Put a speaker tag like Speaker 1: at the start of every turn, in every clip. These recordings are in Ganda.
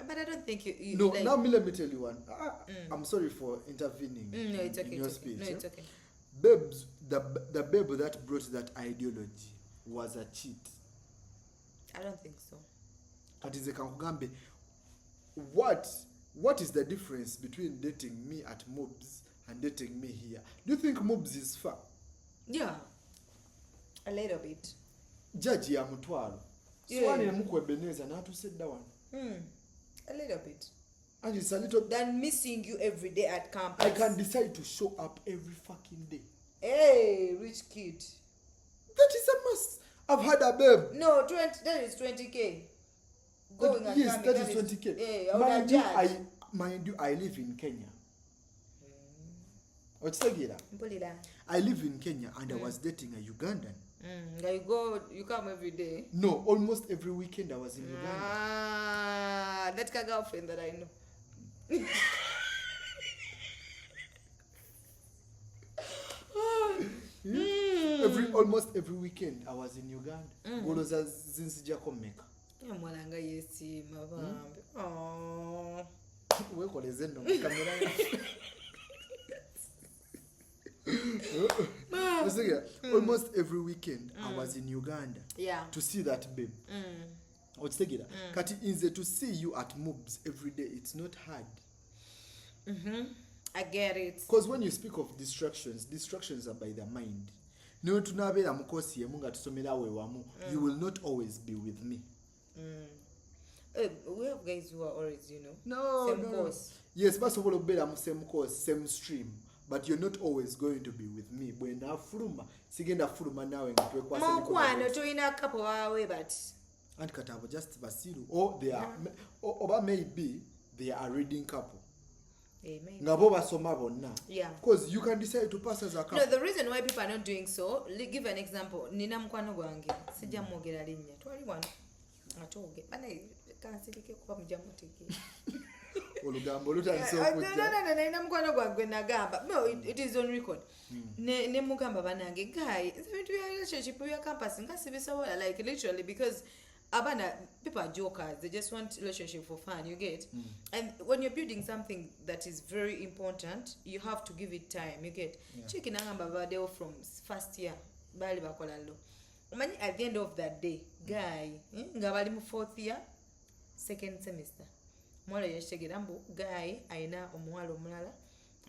Speaker 1: But I don't think you
Speaker 2: No,
Speaker 1: like,
Speaker 2: now let me tell you one. I'm sorry for intervening
Speaker 1: no, it's okay.
Speaker 2: in your
Speaker 1: It's okay.
Speaker 2: speech.
Speaker 1: No,
Speaker 2: yeah?
Speaker 1: it's okay.
Speaker 2: Babes, the babe that brought that ideology was a cheat.
Speaker 1: I don't think so.
Speaker 2: Atize kankugambe, what is the difference between dating me at Mobs and dating me here? Do you think Mobs is far?
Speaker 1: Yeah, a little bit.
Speaker 2: Judge ya mutwalo. Swani mukwe Ebeneza na atusedda wano.
Speaker 1: A little bit.
Speaker 2: And it's a little
Speaker 1: Than missing you every day at campus.
Speaker 2: I can decide to show up every fucking day.
Speaker 1: Hey, rich kid.
Speaker 2: That is a must. I've had a babe.
Speaker 1: No, 20. That is 20K. Going at
Speaker 2: yes,
Speaker 1: campus,
Speaker 2: that is 20K.
Speaker 1: Hey,
Speaker 2: mind you, I live in Kenya. What's the I live in Kenya and I was dating a Ugandan.
Speaker 1: You come every day.
Speaker 2: No, almost every weekend I was in Uganda.
Speaker 1: That's a girlfriend that I know.
Speaker 2: Almost every weekend I was in Uganda. Goloza zinzija komeka.
Speaker 1: Mwananga yesi mabambe. Oh.
Speaker 2: Wekoleze no kamera. Almost every weekend I was in Uganda to see that babe. Kati inze to see you at Mobs every day, it's not hard.
Speaker 1: I get it.
Speaker 2: Because when you speak of distractions are by the mind. No tunabera mukosi yemunga tusomera wewamu. You will not always be with me.
Speaker 1: We have guys who are always,
Speaker 2: same
Speaker 1: course.
Speaker 2: Yes, but same course, same stream. But you're not always going to be with me. When I furuma, sigenda furuma nawe ngitwe
Speaker 1: Mokwano toina couple wawe but
Speaker 2: and katabo just basiru or they are or maybe they are reading couple. Ngabo basoma bonna.
Speaker 1: Yeah.
Speaker 2: Because you can decide to pass as a couple.
Speaker 1: No, the reason why people are not doing so, give an example. Nina mukwano gwange sijja mwogera linnya. Twali wano atoge. Bana kansirike kuba mujamuteke.
Speaker 2: Olugambo lutandise okujja.
Speaker 1: No, nina mukwano gwange nagamba. No, it is on record. Ne mugamba banange guy, ebintu bya relationship bya campus nga sibisobola like literally because abana people are jokers, they just want relationship for fun, you get. And when you're building something that is very important, you have to give it time, you get. Chiki nangamba badeo from first year bali bakola lo. Umani at the end of that day guy nga bali mu fourth year second semester mwalo yashegera mbu guy aina omwalo omulala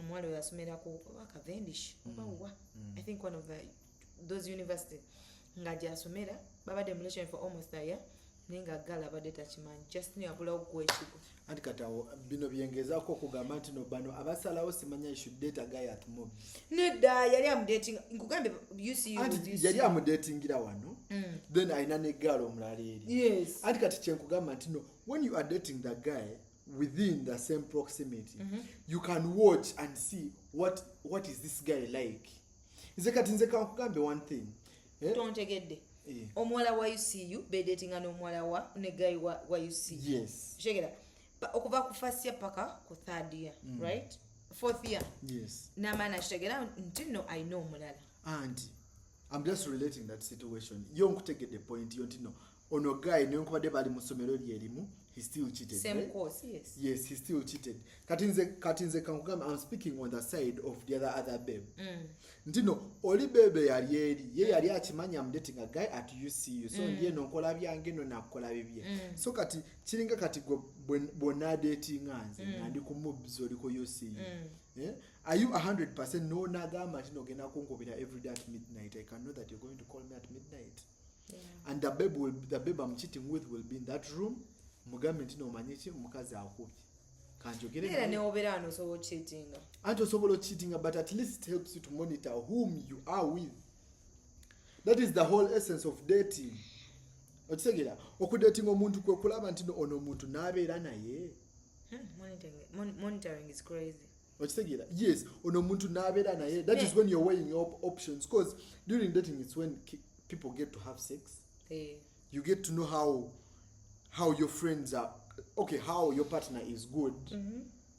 Speaker 1: omwalo yasomera ku Cavendish obawa I think one of those university nga jasomera babade mu relation for almost a year ninga gala bade tachimanyi just ni abula okwechigo
Speaker 2: andi katawo bino byengezako okugamba nti no bano abasalawo simanya you should date a guy at Mob.
Speaker 1: Nedda yali am dating ngugambe
Speaker 2: yali am datingira wano then aina ne galo omulala eri.
Speaker 1: Yes.
Speaker 2: Andi kati kyenkugamba nti no when you are dating the guy within the same proximity you can watch and see what is this guy like. Nze kati nze kankugambe one thing.
Speaker 1: Tontegedde. Omuwala wa UCU be dating ano omuwala wa ne guy wa UCU.
Speaker 2: Yes.
Speaker 1: Shegera. Okuva ku first year paka ku third year, right? Fourth year.
Speaker 2: Yes.
Speaker 1: Na mana shegera ntino I know omulala.
Speaker 2: And I'm just relating that situation. You take the point you know ono guy ne nkubade bali mu somero lyerimu he still cheated.
Speaker 1: Same
Speaker 2: right?
Speaker 1: course, yes.
Speaker 2: Yes, he still cheated. Katinze kankugamba I'm speaking on the side of the other babe. Ntino oli bebe yali eri ye yali akimanya I'm dating a guy at UCU so ndiye nonkola byange no nakola bibye. So kati kiringa kati bonna dating anze ndi ku Mobs oli ko UCU. Yeah? Are you 100% no nagamba ntino gena kunkobera every day at midnight? I can know that you're going to call me at midnight. Yeah. And the babe I'm cheating with will be in that room. Mugambe ntino manyichi mukazi akubye. Kanjogere.
Speaker 1: Era ne obera no so cheating.
Speaker 2: And also cheating, but at least it helps you to monitor whom you are with. That is the whole essence of dating. Otsegera okudating omuntu kwe kulaba ntino ono muntu nabeera naye.
Speaker 1: Monitoring is crazy.
Speaker 2: Otsegera yes ono muntu nabeera naye. That is when you're weighing your options because during dating it's when people get to have sex. You get to know how your friends are, okay, how your partner is good,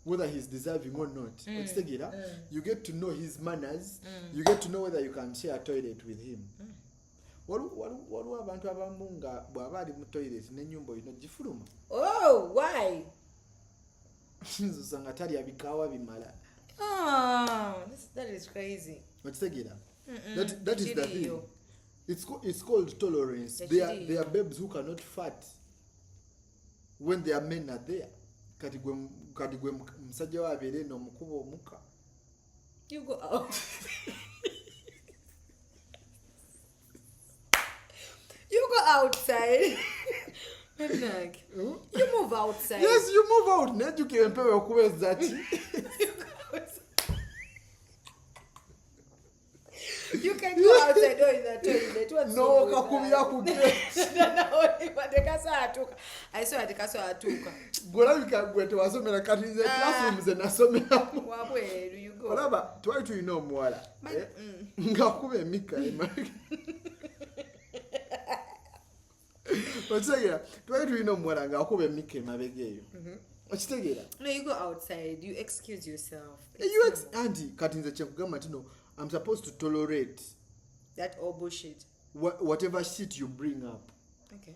Speaker 2: whether he's deserving or not. You get to know his manners. You get to know whether you can share a toilet with him. Waliwo abantu abamu nga bw'aba ali mu toilet n'ennyumba oyina gifuluma.
Speaker 1: Oh, why?
Speaker 2: Usanga talya bikawa bimala.
Speaker 1: That is crazy.
Speaker 2: Okitegeera? That is the thing. It's called tolerance. There are babes who cannot fart when their men are there. Kati gwe musajja wa abeere n'omukuba omuka.
Speaker 1: You go out. You go outside. You move outside.
Speaker 2: Yes, you move out. Nejuke mpewe okuweza ati.
Speaker 1: You can go outside or in the toilet.
Speaker 2: No, kakubira ku gate.
Speaker 1: I saw at the castle atuka.
Speaker 2: Golabika gwe tewasomera kati nze classroom ze nasomeramu.
Speaker 1: Where you go?
Speaker 2: Olaba twali tulina omuwala. Ngakuba emika emabega. Okitegeera twali tulina omuwala ng'akuba emika emabega eyo. Okitegeera?
Speaker 1: No, you go outside. You excuse yourself.
Speaker 2: Auntie, kati nze kyekugamba tino, I'm supposed to tolerate
Speaker 1: that all bullshit.
Speaker 2: Whatever shit you bring up.
Speaker 1: Okay.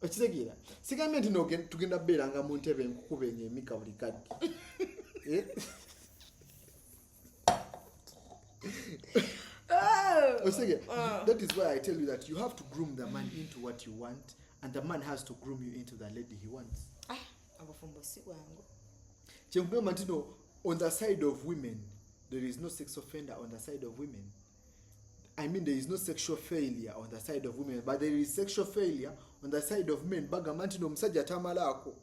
Speaker 2: Okitegeera? Sigambye nti tugenda beeranga mu ntebe nkukuba emika buli kadde. That is why I tell you that you have to groom the man into what you want, and the man has to groom you into the lady he wants. Kyekugamba nti no, on the side of women, there is no sex offender on the side of women. I mean, there is no sexual failure on the side of women, but there is sexual failure on the side of men. Bagamba nti no musajja tamalako.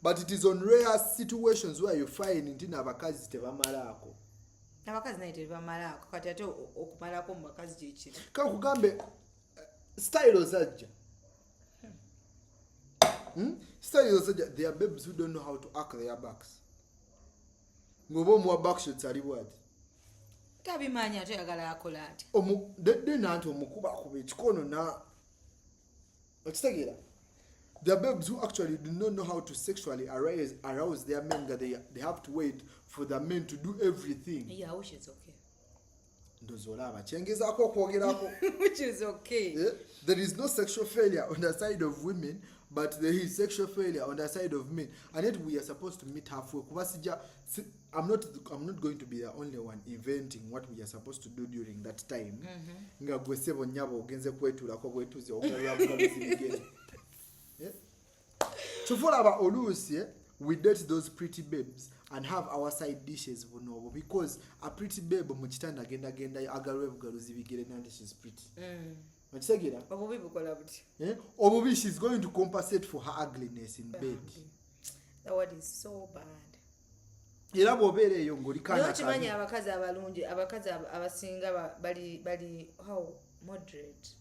Speaker 2: But it is on rare situations where you find nti n'abakazi tebamalako.
Speaker 1: Abakazi naye tebamalako kati ate okumalako mu bakazi kyekiri.
Speaker 2: Kale kugambe style ozajja. Style ozajja, there are babes who don't know how to arc their backs. Ngoba omuwa backshots ali bwati.
Speaker 1: Tabimanya ate yagala akola ati.
Speaker 2: Then anti omukuba kuba ekikono na. Okitegeera? There are babes who actually do not know how to sexually arouse their men, that they have to wait for the men to do everything.
Speaker 1: Yeah, which is okay.
Speaker 2: Ndozolaba chengezaako okwogerako.
Speaker 1: Which is okay.
Speaker 2: Yeah? There is no sexual failure on the side of women, but there is sexual failure on the side of men, and yet we are supposed to meet halfway. I'm not going to be the only one inventing what we are supposed to do during that time. Nga gwe sebo nyabo ogenze kwetulako bwetuze okulaba bugabizibigere. So for our olusi, we date those pretty babes and have our side dishes bonobo, because a pretty babe mukitanda agenda agalwe bugaluzi bigere nandi she's pretty. Okitegeera?
Speaker 1: Obubi bukola buti.
Speaker 2: Obubi, she's going to compensate for her ugliness in bed.
Speaker 1: That word is so bad.
Speaker 2: Era bw'obeera eyo ng'olikana
Speaker 1: kimanyi abakazi abalungi, abakazi abasinga bali how moderate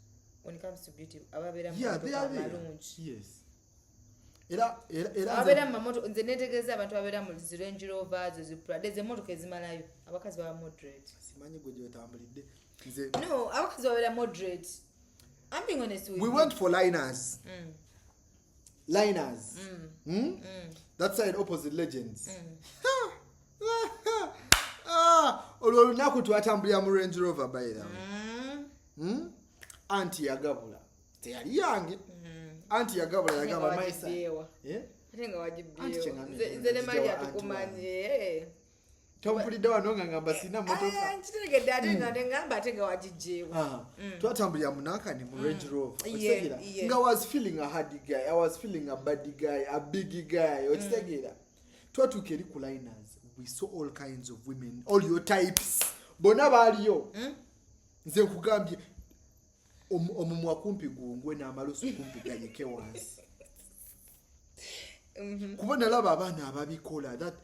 Speaker 1: when it comes to beauty. Ababeera
Speaker 2: balungi. Yes. Era
Speaker 1: ababeera mu mamoto, nze neetegeeza abantu ababeera mu zi Range Rovers, zi Prado, emmotoka ezimalayo, abakazi baba moderate.
Speaker 2: Simanyi gwe gy'otambulidde.
Speaker 1: No, abakazi babeera moderate. I'm being honest with you.
Speaker 2: We went for liners. Liners. That side opposite Legends. Olwo olunaku twatambulira mu Range Rover by the way. Anti yagabula. Teyali yange. Anti yagabula yagamba maisa.
Speaker 1: Ate nga wagibbiyewo. Nze ne Maria tukumanye.
Speaker 2: Tompulidde wano nga ngamba sina motoka.
Speaker 1: Nkitegedde ate nga ngamba ate nga wagijjeewo.
Speaker 2: Twatambulira mu Nankani mu Range Rover. Okitegeera? Nga I was feeling a hardy guy, I was feeling a buddy guy, a biggie guy. Okitegeera? Twatuuka eri ku liners. We saw all kinds of women, all your types. Bonna baaliyo. Nze nkugambye omumwa kumpi gungwe n'amalusu kumpi gayike wansi. Kuba nalaba abaana ababikola. That,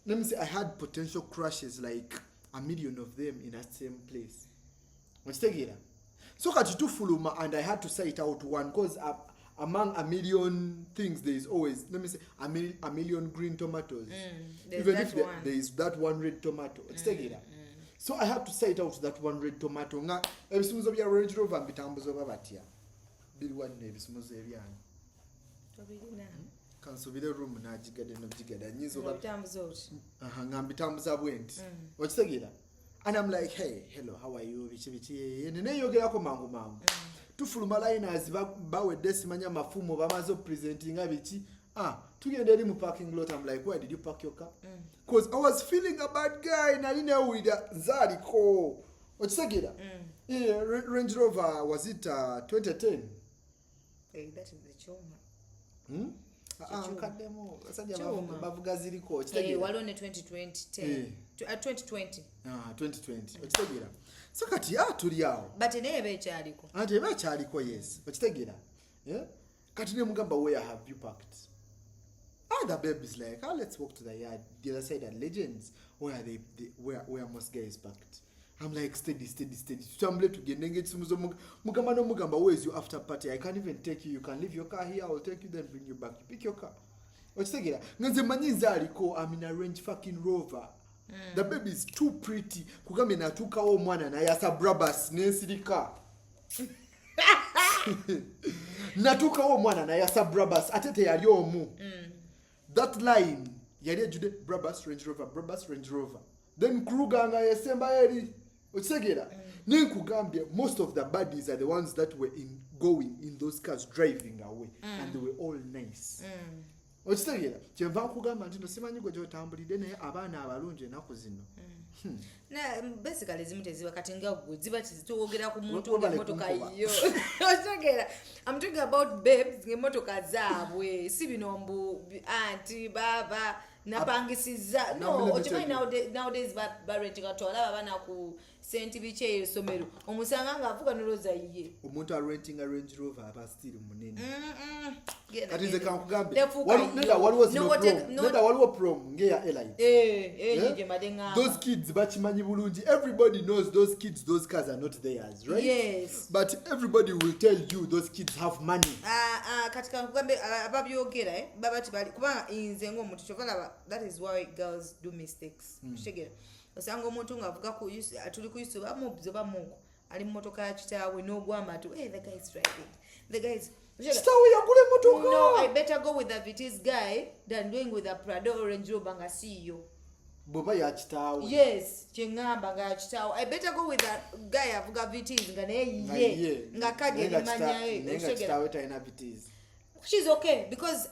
Speaker 2: let me say, I had potential crushes like 1 million of them in that same place. Okitegeera? So kati tufuluma, and I had to say it out one, because among 1 million things there is always, let me say, a million green tomatoes. Even if there is that one red tomato. Okitegeera? So I have to say it out, that one red tomato. Nga ebisumuzo bya Range Rover mbitambuzo babatya. Bili wanne ebisumuzo ebyange. Kansubire room najigadde nobjigada nyizo ngambitambuza bwenti. Okitegeera? And I'm like, hey, hello, how are you? Bichi neneyogerako mangu. Tufuluma liners bawedde simanya mafumo bamazo presenting abiki tugenda eri mu parking lot. I'm like, where did you park your car? Because I was feeling a bad guy nali newulira nzaaliko okitegera. Range Rover, was it 2010?
Speaker 1: Hey, that is the choma.
Speaker 2: Nkaddemu asajja bavuga ziriko okitegera.
Speaker 1: Waliwo ne 2020 2020.
Speaker 2: 2020 okitegera. So kati tuli awo.
Speaker 1: But naye ekyaliko.
Speaker 2: Ate eba ekyaliko, yes okitegera. Kati ne mugamba, where have you parked? The babe is like, let's walk to the yard, the other side at Legends, where are where most guys parked. I'm like, steady. Tutambule tugende ng'ekisumuzo mugamba no mugamba, where is your after party? I can't even take you. You can leave your car here. I'll take you then bring you back. You pick your car. Okitegera. Nze manyi nzaaliko, I'm in a Range fucking Rover. The baby is too pretty. Kugambe natuukawo omwana naye asa brabas n'ensirika. Natuukawo omwana naye asa brabas ate teyali omu. That line yali ejjudde brabas Range Rover. Then Kruger nga yesemba eri okitegera. Nenkugambye, most of the baddies are the ones that were going in those cars driving away, and they were all nice. Okitegera. Kyenva nkugamba nti no simanyi gwe gy'otambulidde naye abaana abalungi ennaku zino.
Speaker 1: Basically zimu teziba kati nga gwe ziba tizitwogera ku muntu ng'emmotoka yo. Okitegera. I'm talking about babes ng'emmotoka zaabwe si bino mbu anti baba napangisiza. No, okimanyi nowadays barentinga twala abaana ku senti biche y'essomero omusanga ng'avuga n'olooza ye.
Speaker 2: Omuntu arentinga Range Rover aba still munene. Kati nze kankugambe waliwo prom ngeya Elite. Those kids bachimanyi bulungi. Everybody knows those kids, those cars are not theirs, right?
Speaker 1: Yes.
Speaker 2: But everybody will tell you those kids have money.
Speaker 1: Kati kankugambe ababyogera babati bali kubanga nze ng'omuntu kyokala. That is why girls do mistakes. Shegera. Osanga omuntu ng'avuga tuli ku yusu bamuko ali mu motoka ya kitaawe n'ogwamba ati the guy is driving. The guy is
Speaker 2: kitaawe yagula motoka.
Speaker 1: No, I better go with a Vitis guy than doing with a Prado or Range Rover nga CEO.
Speaker 2: Boba ya kitaawe.
Speaker 1: Yes, kyengamba nga kitaawe. I better go with a guy avuga Vitis nga naye nga kagera manya ye.
Speaker 2: Nga kitaawe talina Vitis.
Speaker 1: She's okay because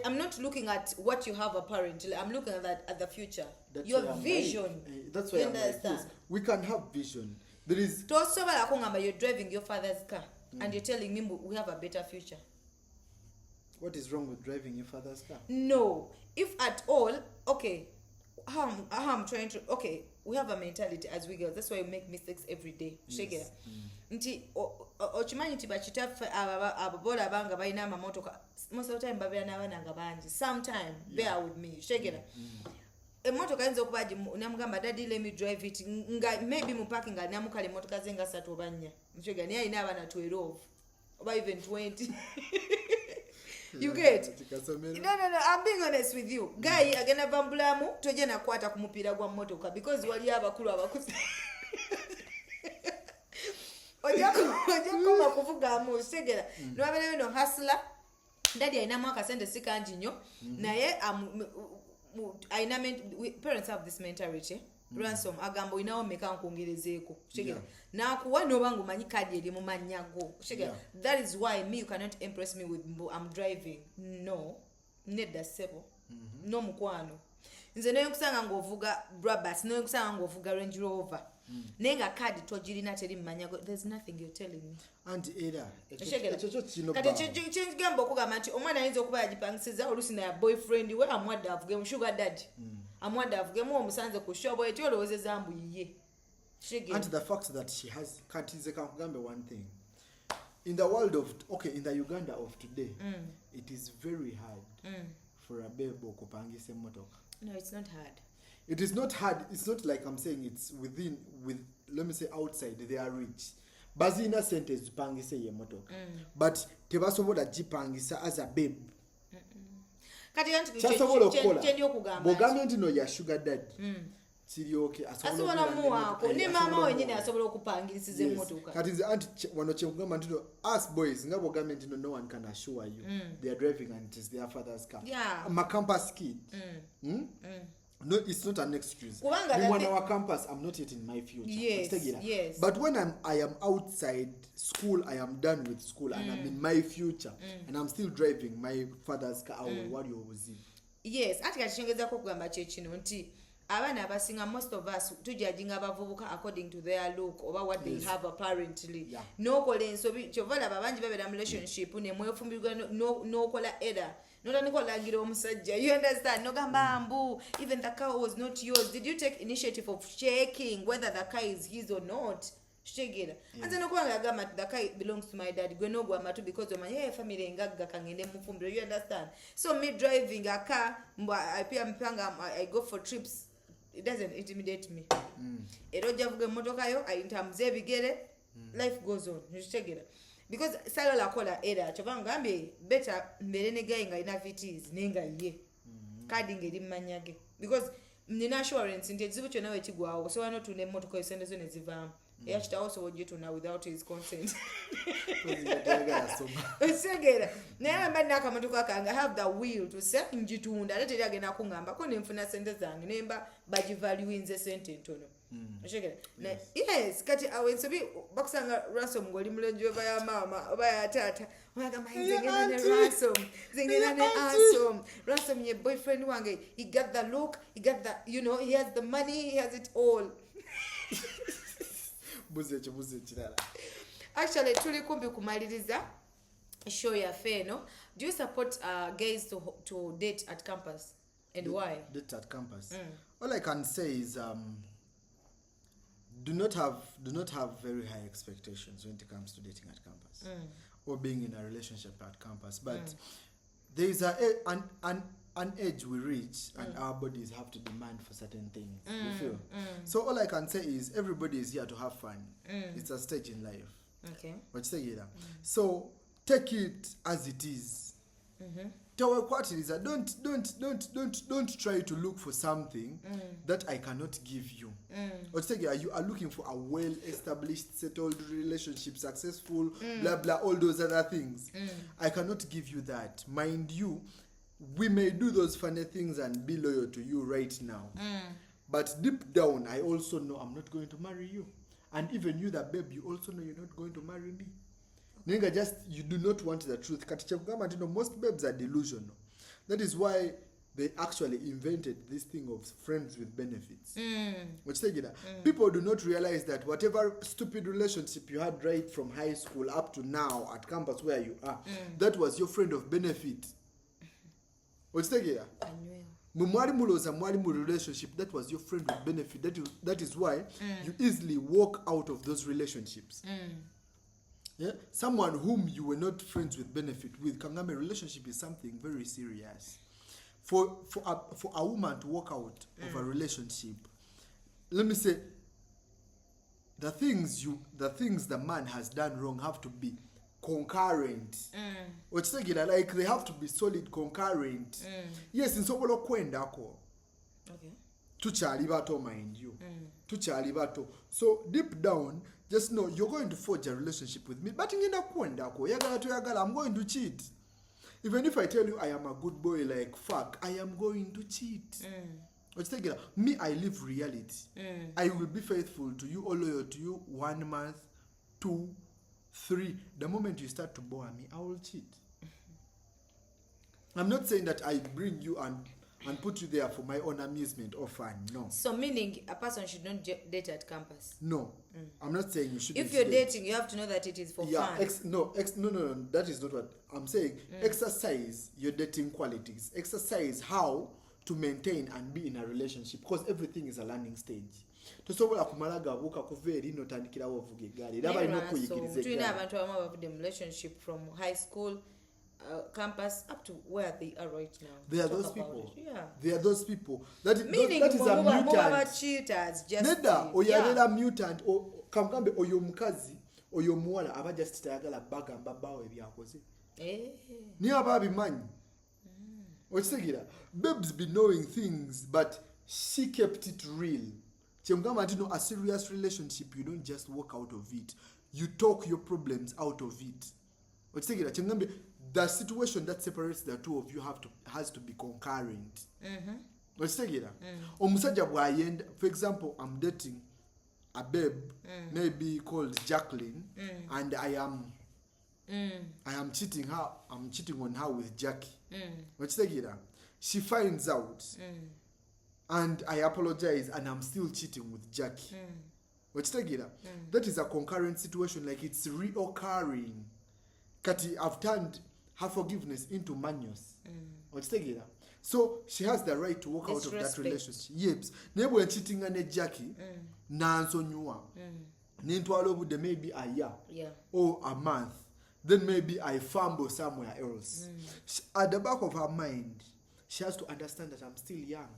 Speaker 1: I'm not looking at what you have apparently. I'm looking at the future.
Speaker 2: That's
Speaker 1: your vision.
Speaker 2: That's why I'm like this. We can have vision. There is.
Speaker 1: You're driving your father's car and you're telling me we have a better future.
Speaker 2: What is wrong with driving your father's car?
Speaker 1: No, if at all, okay. I'm trying to. Okay, we have a mentality as we girls. That's why we make mistakes every day. Yes. Nti ochimanyi nti bachitaffe ababola abanga balina amamotoka most of the time babeera n'abaana nga bangi. Sometime bear with me shegera. Emotoka ayinza okuba namugamba daddy let me drive it nga maybe mu parking nga namukala emotoka ze nga 3 oba 4 shegera naye alina abaana 12 oba even 20. You get? No, I'm being honest with you. Guy agenda bambulamu toje nakwata ku mupiira gwa motoka because wali abakulu abakuzi. Ojja kuvuga mu segera. Nwabere no hustler. Daddy alina mwaka sente sikanji nnyo. Naye parents have this mentality. Ransom agambo inawo meka nkongerezeeko. Segera. Nakuwa nobangu manyi kadi eri mu manyago. Segera. That is why you cannot impress me with I'm driving. No. Nedda sebo. No mukwano. Nze nayo kusanga ngovuga Brabus, nayo kusanga ngovuga Range Rover. Nenga kadi tojirina teri manyago. There's nothing you're telling me.
Speaker 2: Anti era.
Speaker 1: Ekyo kino ba. Kati gambo okugamba nti omwana ayinza okuba yagipangisiza olusi na boyfriend we amwadde avuge mu sugar daddy. Amwadde avuge mu omusanze ku shobo eti olowozeza mbu yiye.
Speaker 2: And the fact that she has katize kankugambe one thing. In the world of in the Uganda of today, it is very hard for a babe okupangisa motoka.
Speaker 1: No, it's not hard.
Speaker 2: It is not hard. It's not like I'm saying it's let me say outside they are rich. Bazina sentes zipangise ye motoka. But tebasobola jipangisa as a babe.
Speaker 1: Kati yantu
Speaker 2: kyendi okugamba. Bogambye nti no ya sugar daddy. Sirioke
Speaker 1: asobola muwako ne mama wenyine asobola okupangisiza emotoka.
Speaker 2: Kati nze anti wano kyekugamba nti us boys nga bogambye nti no one can assure you they are driving and it is their father's car.
Speaker 1: Yeah.
Speaker 2: I'm a campus kid. No, it's not an excuse.
Speaker 1: Kubanga
Speaker 2: When our campus, I'm not yet in my future.
Speaker 1: Yes.
Speaker 2: But when I am outside school, I am done with school, and I'm in my future, and I'm still driving my father's car. What you was in?
Speaker 1: Yes, ati kachengeza ko kugamba chechino nti abaana abasinga, most of us tujudging abavubuka according to their look or what they have apparently. Nokola ensobi kyovala babanji babera mu relationship ne mwefumbirwa nokola error. Notandikolangira omusajja, you understand? Nogamba mbu, even the car was not yours. Did you take initiative of checking whether the car is his or not? Shegera. And then the car belongs to my dad. Gwe no gwamatu because of my family ngagga kangende mufumbiro. You understand? So me driving a car, I go for trips. It doesn't intimidate me. Eroja vuga motoka yo, I ntamze bigere. Life goes on. Shegera. Because salo la kola era chobangambe better mbere guy nga ina vitis nenga ye kadi ngeri manyage because nina assurance nti ezibu kyona we kigwawo so wano tune motoka isendezo ne zivamu yachita also wojetu na without his consent segera naye mbani akamotoka kanga have the will to say njitunda ate lyagenda kungamba ko nemfuna sente zange nemba baji value inze sente ntono. Yes, kati awensobi bakusanga Ransom ngoli mulenjo baya mama baya tata wagamba zingena ne Ransom your boyfriend wange, he got the look, he got the, he has the money, he has it all. Actually tuli kumbi kumaliriza show ya feno. Do you support gays to date at campus and why?
Speaker 2: Date at campus. All I can say is do not have very high expectations when it comes to dating at campus or being in a relationship at campus. But there is an age we reach and our bodies have to demand for certain things. You feel? So all I can say is everybody is here to have fun. It's a stage in life.
Speaker 1: Okay.
Speaker 2: What you say here? So take it as it is. Don't try to look for something that I cannot give you. You are looking for a well-established, settled relationship, successful, blah blah, all those other things. I cannot give you that. Mind you, we may do those funny things and be loyal to you right now. But deep down, I also know I'm not going to marry you. And even you, that babe, you also know you're not going to marry me. Ninga, just you do not want the truth. Most babes are delusional. That is why they actually invented this thing of friends with benefits. People do not realize that whatever stupid relationship you had right from high school up to now at campus where you are, that was your friend of benefit. Relationship, that was your friend with benefit. That is why you easily walk out of those relationships. Yeah, someone whom you were not friends with benefit with. Kangame, relationship is something very serious. For a woman to walk out of a relationship, let me say, the things the man has done wrong have to be concurrent. Like they have to be solid concurrent. Yes, in Sobolo Kwendako. Okay. Tuchali bato, mind you. Tuchali bato. So deep down, just know you're going to forge a relationship with me. But in I'm going to cheat. Even if I tell you I am a good boy, like fuck, I am going to cheat. Me, I live reality. I will be faithful to you, or loyal to you 1 month, 2, 3. The moment you start to bore me, I will cheat. I'm not saying that I bring you and put you there for my own amusement or fun. No.
Speaker 1: So meaning a person should not date at campus?
Speaker 2: No. I'm not saying you should.
Speaker 1: If you're dating, you have to know that it is for fun.
Speaker 2: No. That is not what I'm saying. Exercise your dating qualities. Exercise how to maintain and be in a relationship, because everything is a learning stage. Tosobola kumalaga abuka kuveri notandikira wovuga egali. Daba ino kuyigiriza egali.
Speaker 1: Tuina abantu abamu abavudde mu relationship from high school, campus up to where they are right now.
Speaker 2: There are those people.
Speaker 1: Yeah.
Speaker 2: There are those people. That is a
Speaker 1: mutant. Cheaters, just
Speaker 2: Neda oyalela mutant o kamkambe oyo mukazi oyo muwala aba just tayagala bagamba bawe ebyakoze. Ni ababi manyi. Ochisegira, babes be knowing things, but she kept it real. A serious relationship, you don't just walk out of it. You talk your problems out of it. The situation that separates the two of you has to be concurrent. okitegeera omusajja bw'ayenda for example I'm dating a babe maybe called Jacqueline and I am cheating on her with Jackie okitegeera she finds out and I apologize and I'm still cheating with Jackie okitegeera that is a concurrent situation, like it's reoccurring kati I've turned her forgiveness into manyos okitegeera. So she has the right to walk out of that relationship. Yes. Naye bwe cheatinga ne Jackie nansonyiwa nentwala obudde maybe a year or a month, then maybe I fumble somewhere else. At the back of her mind she has to understand that I'm still young.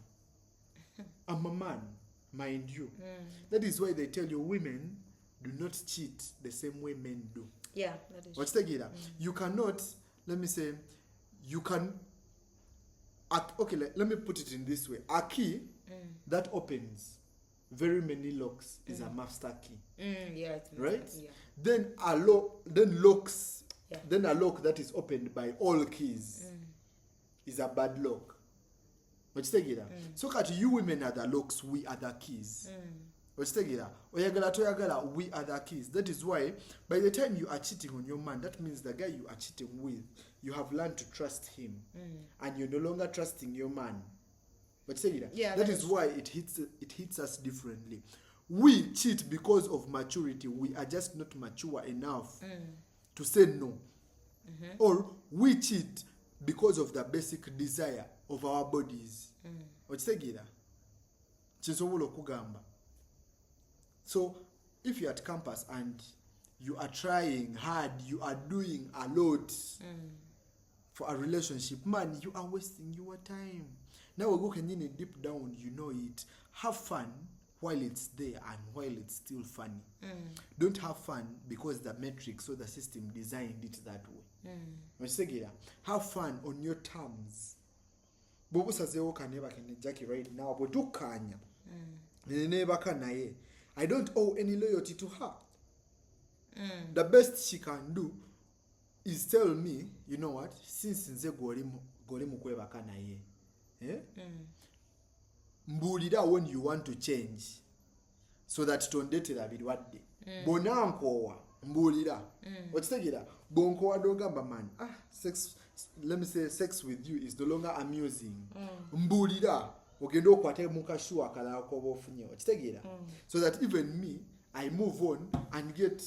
Speaker 2: I'm a man, mind you. That is why they tell you women do not cheat the same way men do.
Speaker 1: Yeah, that is
Speaker 2: true. You cannot, let me say, you can. Okay, let me put it in this way. A key that opens very many locks is a master key.
Speaker 1: Yeah, it's
Speaker 2: right?
Speaker 1: Yeah.
Speaker 2: Then a lock that is opened by all keys is a bad lock. So kati you women are the locks, we are the keys. Oyagala toyagala, we are the keys. That is why by the time you are cheating on your man, that means the guy you are cheating with, you have learned to trust him and you're no longer trusting your man.
Speaker 1: Yeah,
Speaker 2: that is why it hits us differently. We cheat because of maturity. We are just not mature enough to say no. Or we cheat because of the basic desire of our bodies. So if you're at campus and you are trying hard, you are doing a lot for a relationship, man, you are wasting your time. Now we're going in deep down, you know it. Have fun while it's there and while it's still funny. Don't have fun because the matrix or the system designed it that way. Have fun on your terms. Bobo sazewo kaneba kene Jackie right now, but do kanya. I don't owe any loyalty to her. The best she can do is tell me, you know what, since nze goli mukwebaka naye, mbulira when you want to change so that tondetera birwadde. Bona nkowa mbulira. Okitegeera bonkowa dogamba man, let me say sex with you is no longer amusing. Mbulira ogenda okwate mukashu akalala koba ofunye. Okitegeera so that even me I move on and get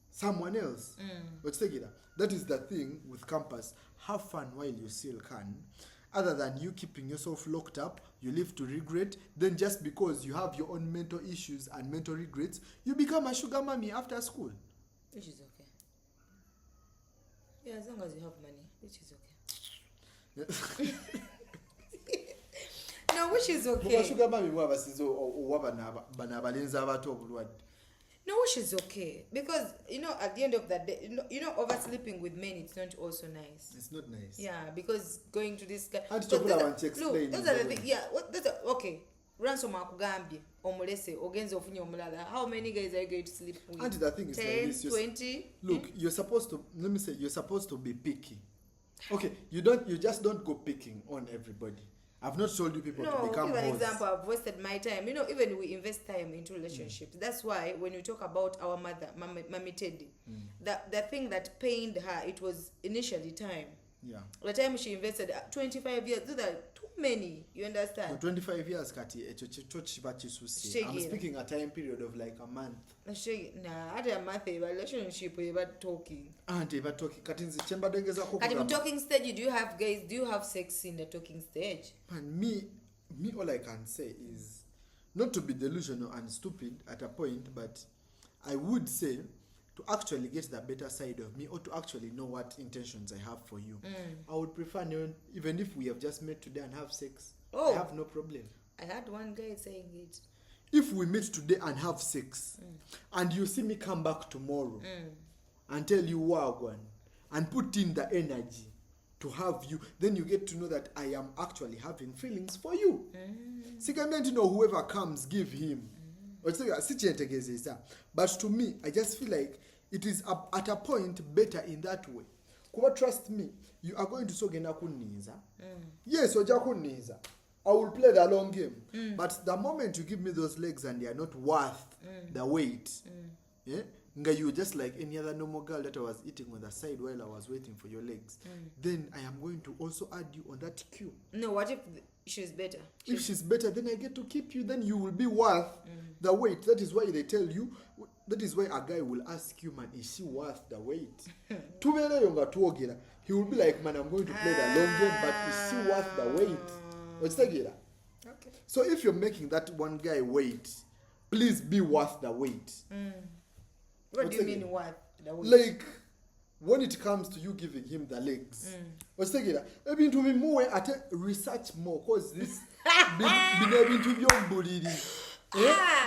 Speaker 2: someone else. Okitegeera. That is the thing with campus. Have fun while you still can. Other than you keeping yourself locked up, you live to regret. Then just because you have your own mental issues and mental regrets, you become a sugar mommy after school.
Speaker 1: Which is okay. Yeah, as long as you have money, which is okay. No, which is okay.
Speaker 2: Sugar mommy
Speaker 1: no, which is okay. Because, at the end of the day, oversleeping with men, it's not also nice.
Speaker 2: It's not nice.
Speaker 1: Yeah, because going to this guy...
Speaker 2: Look, those
Speaker 1: are the things. Yeah, okay. Ransom akugambye omulese ogenza ofunye omulala. How many guys are you going to sleep with?
Speaker 2: And the thing is
Speaker 1: 10,
Speaker 2: like this,
Speaker 1: 20?
Speaker 2: Look, you're supposed to be picky. Okay, you just don't go picking on everybody. I've not told you people to become
Speaker 1: give an
Speaker 2: hoes.
Speaker 1: example. I've wasted my time. Even we invest time into relationships. That's why when we talk about our mother, Mami Teddy, the thing that pained her, it was initially time.
Speaker 2: Yeah.
Speaker 1: The time she invested 25 years, those are too many. You understand?
Speaker 2: For 25 years, Kati, I'm speaking a time period of like a month.
Speaker 1: Nah, at a month, a relationship, we were talking.
Speaker 2: Talking.
Speaker 1: At the talking stage, do you have sex in the talking stage?
Speaker 2: And me, all I can say is not to be delusional and stupid at a point, but I would say to actually get the better side of me or to actually know what intentions I have for you. I would prefer, even if we have just met today and have sex, I have no problem.
Speaker 1: I had one guy saying it.
Speaker 2: If we meet today and have sex, and you see me come back tomorrow and tell you wagwan and put in the energy to have you, then you get to know that I am actually having feelings for you. Secondly, whoever comes, give him. But to me, I just feel like it is at a point better in that way. Kuba trust me, you are going to sogenda kunniza. Yes, oja kunniza. I will play the long game. But the moment you give me those legs and they are not worth the weight, yeah, you're just like any other normal girl that I was eating on the side while I was waiting for your legs, then I am going to also add you on that queue.
Speaker 1: No, what if she's better?
Speaker 2: If she's better, then I get to keep you, then you will be worth the weight. That is why they tell you, that is why a guy will ask you, man, is she worth the weight? He will be like, man, I'm going to play the long game, but is she worth the weight? Okay. So if you're making that one guy wait, please be worth the wait.
Speaker 1: What do you mean worth the weight?
Speaker 2: Like, when it comes to you giving him the legs, maybe to be more at research more, because this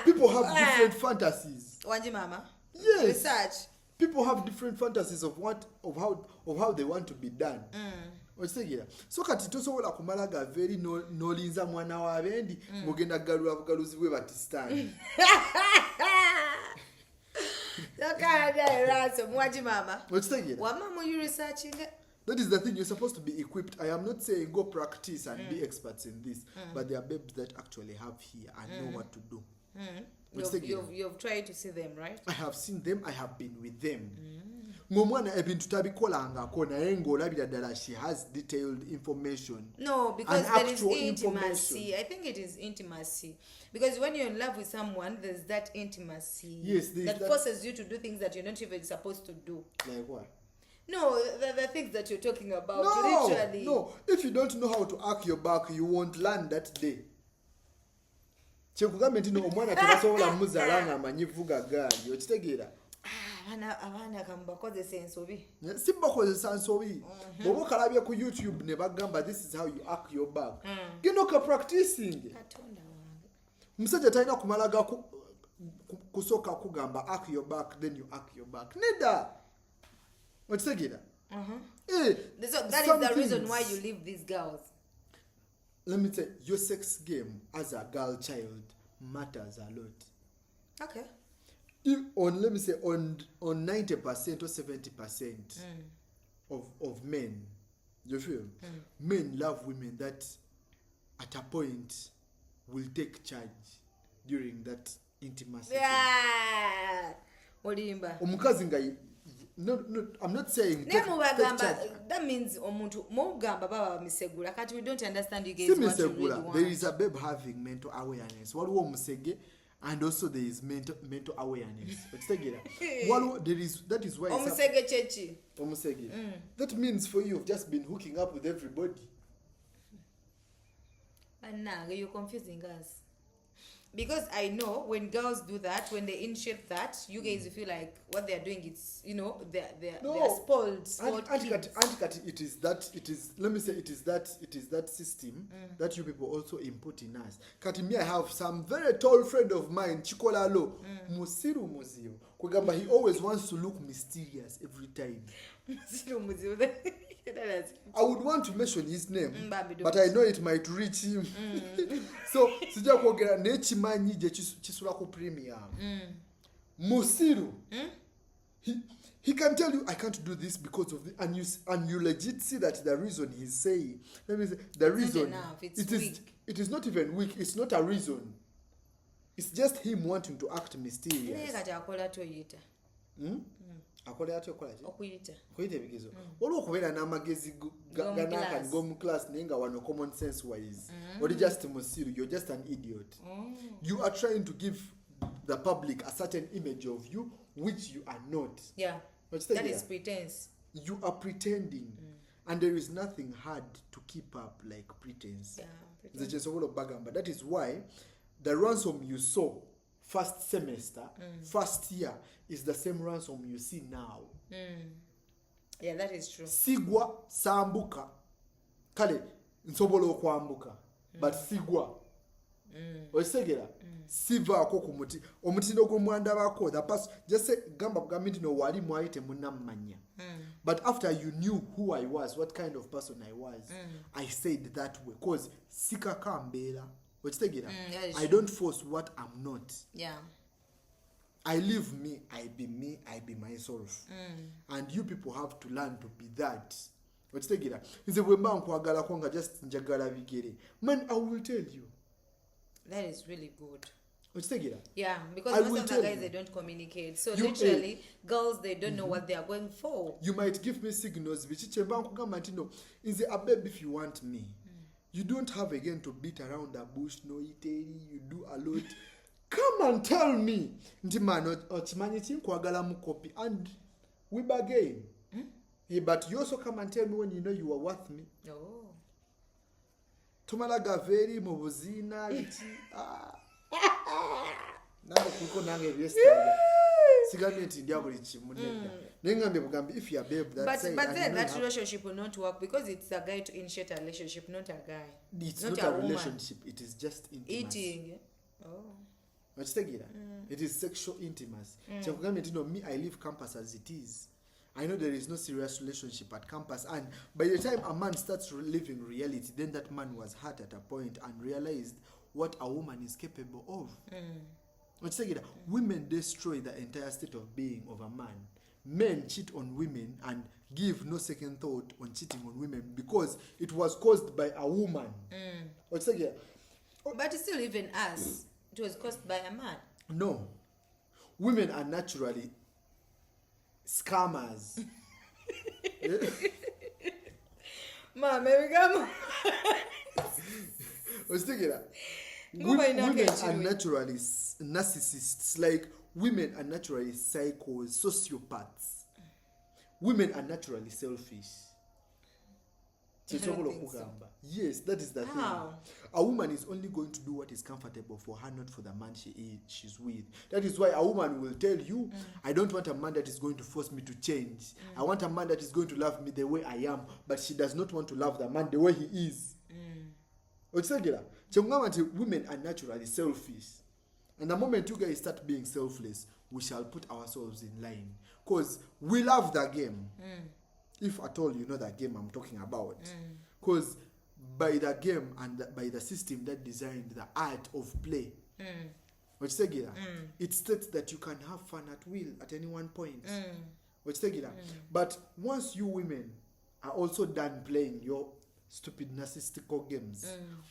Speaker 2: people have different fantasies.
Speaker 1: Wanji mama.
Speaker 2: Yes.
Speaker 1: Research.
Speaker 2: People have different fantasies of how they want to be done. So kati tosobola kumalaga very nolinza mwana wa bendi mugenda galula bugaluzi bwe batistani.
Speaker 1: Ransom, wanji mama. Wama you researching?
Speaker 2: That is the thing, you're supposed to be equipped. I am not saying go practice and be experts in this, but there are babes that actually have here and know what to do.
Speaker 1: You've tried to see them, right?
Speaker 2: I have seen them, I have been with them. Ngomwana ebintu tabikolangako naye ng'olabira ddala she has detailed information.
Speaker 1: No, because there is intimacy. I think it is intimacy. Because when you're in love with someone, there's that intimacy.
Speaker 2: Yes,
Speaker 1: that forces you to do things that you're not even supposed to do.
Speaker 2: Like what?
Speaker 1: No, the things that you're talking about.
Speaker 2: No,
Speaker 1: literally.
Speaker 2: No. If you don't know how to arc your back, you won't learn that day. Kyekugambe nti omwana tebasobola muzaala ng'amanyi vuga gaali okitegeera.
Speaker 1: Abaana kamubakozesa ensobi.
Speaker 2: Si bakozesa nsobi. Bw'oba okalabye ku YouTube ne bagamba this is how you arc your back. Genda okapracticing.
Speaker 1: Katonda wange.
Speaker 2: Musajja talina kumalaga kusooka kugamba arc your back, then you arc your back. Nedda. Okitegeera.
Speaker 1: That is the reason why you leave these girls.
Speaker 2: Let me tell you, your sex game as a girl child matters a lot.
Speaker 1: Okay.
Speaker 2: Let me say on 90% or 70% of men, you feel? Men love women that at a point will take charge during that intimacy.
Speaker 1: Yeah. Olimba.
Speaker 2: No, I'm not saying take charge.
Speaker 1: That means omuntu mugamba baba misegula kati we don't understand you guys what you really want.
Speaker 2: There is a babe having mental awareness. Waliwo musege and also there is mental awareness. That is why
Speaker 1: omusege chechi.
Speaker 2: Omusege. That means for you, you've just been hooking up with everybody.
Speaker 1: And now you're confusing us. Because I know when girls do that, when they initiate that, you guys feel like what they're doing is, they're spoiled kids.
Speaker 2: It is that system that you people also input in us. Kati me, I have some very tall friend of mine, Chikola Lo, Musiru Muzio. Kugamba, he always wants to look mysterious every time.
Speaker 1: Musiru Muzio.
Speaker 2: I would want to mention his name, but I know it might reach him. So, sija kwogera nechimanyi je chisula ku premium. Musiru. He can tell you I can't do this because of this, and you legit see that the reason he's saying. Let me say the reason. It is not even weak. It's not a reason. It's just him wanting to act mysterious. Akola atyo kola je okuyita ebigezo olwo okubeera n'amagezi ganaka ngo mu class nenga wano common sense wise or just musiru, you're just an idiot. You are trying to give the public a certain image of you which you are not. That is pretense. You are pretending. And there is nothing hard to keep up like pretense. That is why the ransom you saw first semester, first year, is the same ransom you see now.
Speaker 1: Yeah, that is true.
Speaker 2: Sigwa sambuka. Kale, nsobola okwambuka. But sigwa. Osegera. Siva ako kumuti. Omutindo kumwanda bako. The person, just say, gamba kugamiti no wali mwaite munamanya. But after you knew who I was, what kind of person I was, I said that way. Because sika kambela. I don't force what I'm not.
Speaker 1: Yeah.
Speaker 2: I live me, I be myself. And you people have to learn to be that. okitegeera nze bwe mba nkwagalako nga just njagala bigere man I will tell you
Speaker 1: that is really good.
Speaker 2: okitegeera
Speaker 1: Yeah, because
Speaker 2: I
Speaker 1: most
Speaker 2: will
Speaker 1: of the
Speaker 2: tell
Speaker 1: guys
Speaker 2: you.
Speaker 1: they don't communicate. So
Speaker 2: You-
Speaker 1: literally, girls they don't know what they are going for.
Speaker 2: you might give me signals biki kye mba nkugamba nti no nze a babe if you want me you don't have again to beat around the bush no iteri you do a lot come and tell me nti man okimanyi ki nkwagala mu copy and we bargain but you also come and tell me when you know you are worth me
Speaker 1: Oh.
Speaker 2: tomala gaveri mu buziina biki nange kuliko nange ebyesitaga sigambye nti ndya buli kimu nedda naye ngambye bugambi if you are babe that's
Speaker 1: But then that relationship will not work because it's a guy to initiate a relationship, not a guy.
Speaker 2: it's
Speaker 1: not
Speaker 2: not
Speaker 1: a
Speaker 2: a
Speaker 1: woman.
Speaker 2: relationship it is just intimacy.
Speaker 1: Eating. Oh.
Speaker 2: okitegeera it is sexual intimacy kyakugambye nti no me I leave campus as it is I know there is no serious relationship at campus and by the time a man starts living reality then that man was hurt at a point and realized what a woman is capable of okitegeera women destroy the entire state of being of a man men cheat on women and give no second thought on cheating on women because it was caused by a woman okitegeera
Speaker 1: But still, even us, it was caused by a man.
Speaker 2: no women are naturally scammers
Speaker 1: Ma, maybe come.
Speaker 2: okitegeera
Speaker 1: Ngoba ina
Speaker 2: women
Speaker 1: kechirwe.
Speaker 2: are naturally narcissists like women are naturally psychos sociopaths women are naturally selfish
Speaker 1: I don't
Speaker 2: Kyesobola
Speaker 1: think so.
Speaker 2: okugamba. Yes, that is the thing.
Speaker 1: How?
Speaker 2: A woman is only going to do what is comfortable for her, not for the man she's with. That is why a woman will tell you, I don't want a man that is going to force me to change. I want a man that is going to love me the way I am, but she does not want to love the man the way he is. Okitegeera? Kyekugamba nti women are naturally selfish. And the moment you guys start being selfless, we shall put ourselves in line. Because we love the game. If at all you know the game I'm talking about. Because by the game and by the system that designed the art of play, okitegeera, it states that you can have fun at will at any one point. Okitegeera? But once you women are also done playing your stupid narcissistical games,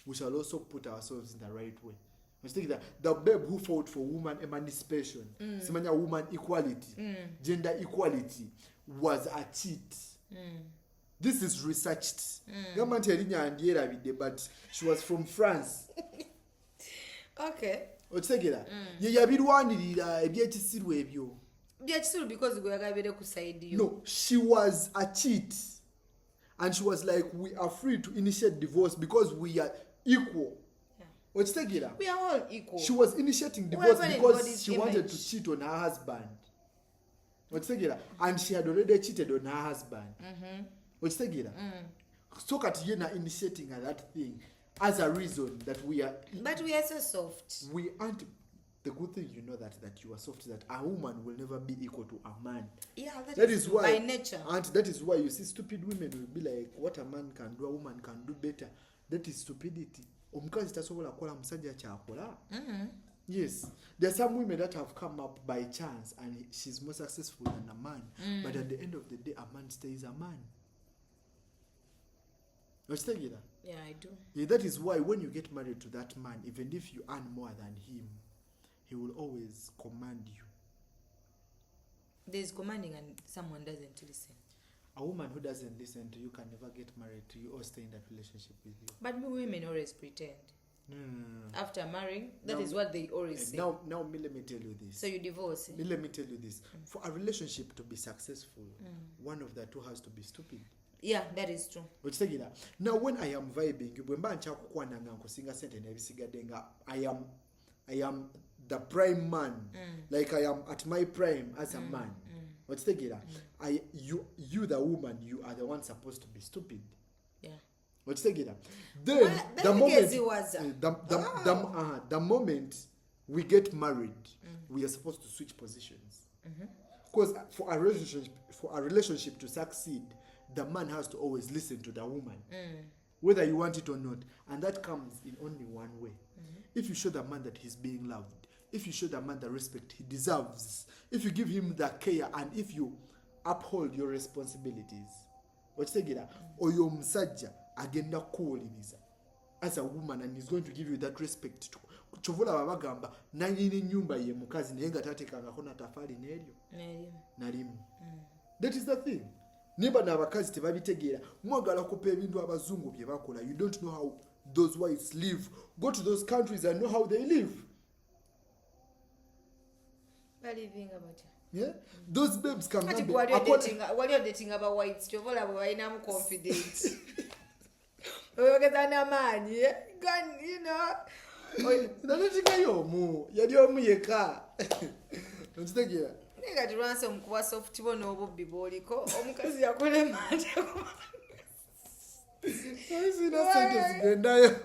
Speaker 2: we shall also put ourselves in the right way. Okitegeera? The babe who fought for woman emancipation, simanya woman equality, gender equality, was a cheat. This is researched. Gamba nti erinnya ndyerabidde, but she was from France.
Speaker 1: Okay.
Speaker 2: Okitegeera? Ye yabirwanirira ebyekisiru ebyo.
Speaker 1: Byakisiru because gwe yagabire ku side yo.
Speaker 2: No, she was a cheat. And she was like, we are free to initiate divorce because we are equal.
Speaker 1: Yeah.
Speaker 2: Okitegeera?
Speaker 1: We are all equal.
Speaker 2: She was initiating divorce
Speaker 1: Whoever
Speaker 2: because
Speaker 1: embodies
Speaker 2: she wanted
Speaker 1: image.
Speaker 2: to cheat on her husband. Okitegeera? And she had already cheated on her husband. Okitegeera? So kati ye na initiating that thing as a reason that we are.
Speaker 1: But we are so soft.
Speaker 2: We aren't. The good thing you know that you are soft, that a woman will never be equal to a man.
Speaker 1: Yeah,
Speaker 2: That is
Speaker 1: true.
Speaker 2: why
Speaker 1: By nature.
Speaker 2: And that is why you see stupid women will be like, what a man can do, a woman can do better. That is stupidity. Omukazi tasobola kukola musajja kyakola. Yes, there are some women that have come up by chance and she's more successful than a man. But at the end of the day, a man stays a man. Okitegeera?
Speaker 1: Yeah, I do.
Speaker 2: Yeah, that is why when you get married to that man, even if you earn more than him, he will always command you.
Speaker 1: There's commanding and someone doesn't listen.
Speaker 2: A woman who doesn't listen to you can never get married to you or stay in that relationship with you.
Speaker 1: But women always pretend.
Speaker 2: No.
Speaker 1: After marrying, that
Speaker 2: Now-
Speaker 1: is what they always say.
Speaker 2: Now, let me tell you this.
Speaker 1: So you divorce.
Speaker 2: Let me tell you this. For a relationship to be successful, one of the two has to be stupid.
Speaker 1: Yeah, that is true.
Speaker 2: Okitegeera? Now when I am vibing, bwe mba nkyakukwana nga nkusinga sente n'ebisigadde nga I am the prime man. Like I am at my prime as a man. Okitegeera? You the woman, you are the one supposed to be stupid.
Speaker 1: Yeah.
Speaker 2: Okitegeera? Then
Speaker 1: Well,
Speaker 2: the
Speaker 1: that
Speaker 2: moment
Speaker 1: is it was,
Speaker 2: the moment we get married, we are supposed to switch positions. Because for a relationship to succeed, the man has to always listen to the woman, whether you want it or not, and that comes in only one way. If you show the man that he's being loved, if you show the man the respect he deserves, if you give him the care, and if you uphold your responsibilities, okitegera oyo omusajja agenda kukuwuliriza as a woman and is going to give you that respect kyova olaba bagamba nanyini ennyumba ye mukazi naye nga tateekangako natafaali n'eryo nalimu. That is the thing. Niba n'abakazi tebabitegeera mwagala kupa ebintu abazungu bye bakola. You don't know how those whites live. Go to those countries and know how they live. Yeah? Those babes can
Speaker 1: be while you're dating about whites, you're all confident. You know.
Speaker 2: Yali omu yeka. Nkitegera.
Speaker 1: Nigga Ransom kuba soft bo n'obubbi bw'oliko omukazi yakulema
Speaker 2: sina sente zigendayo.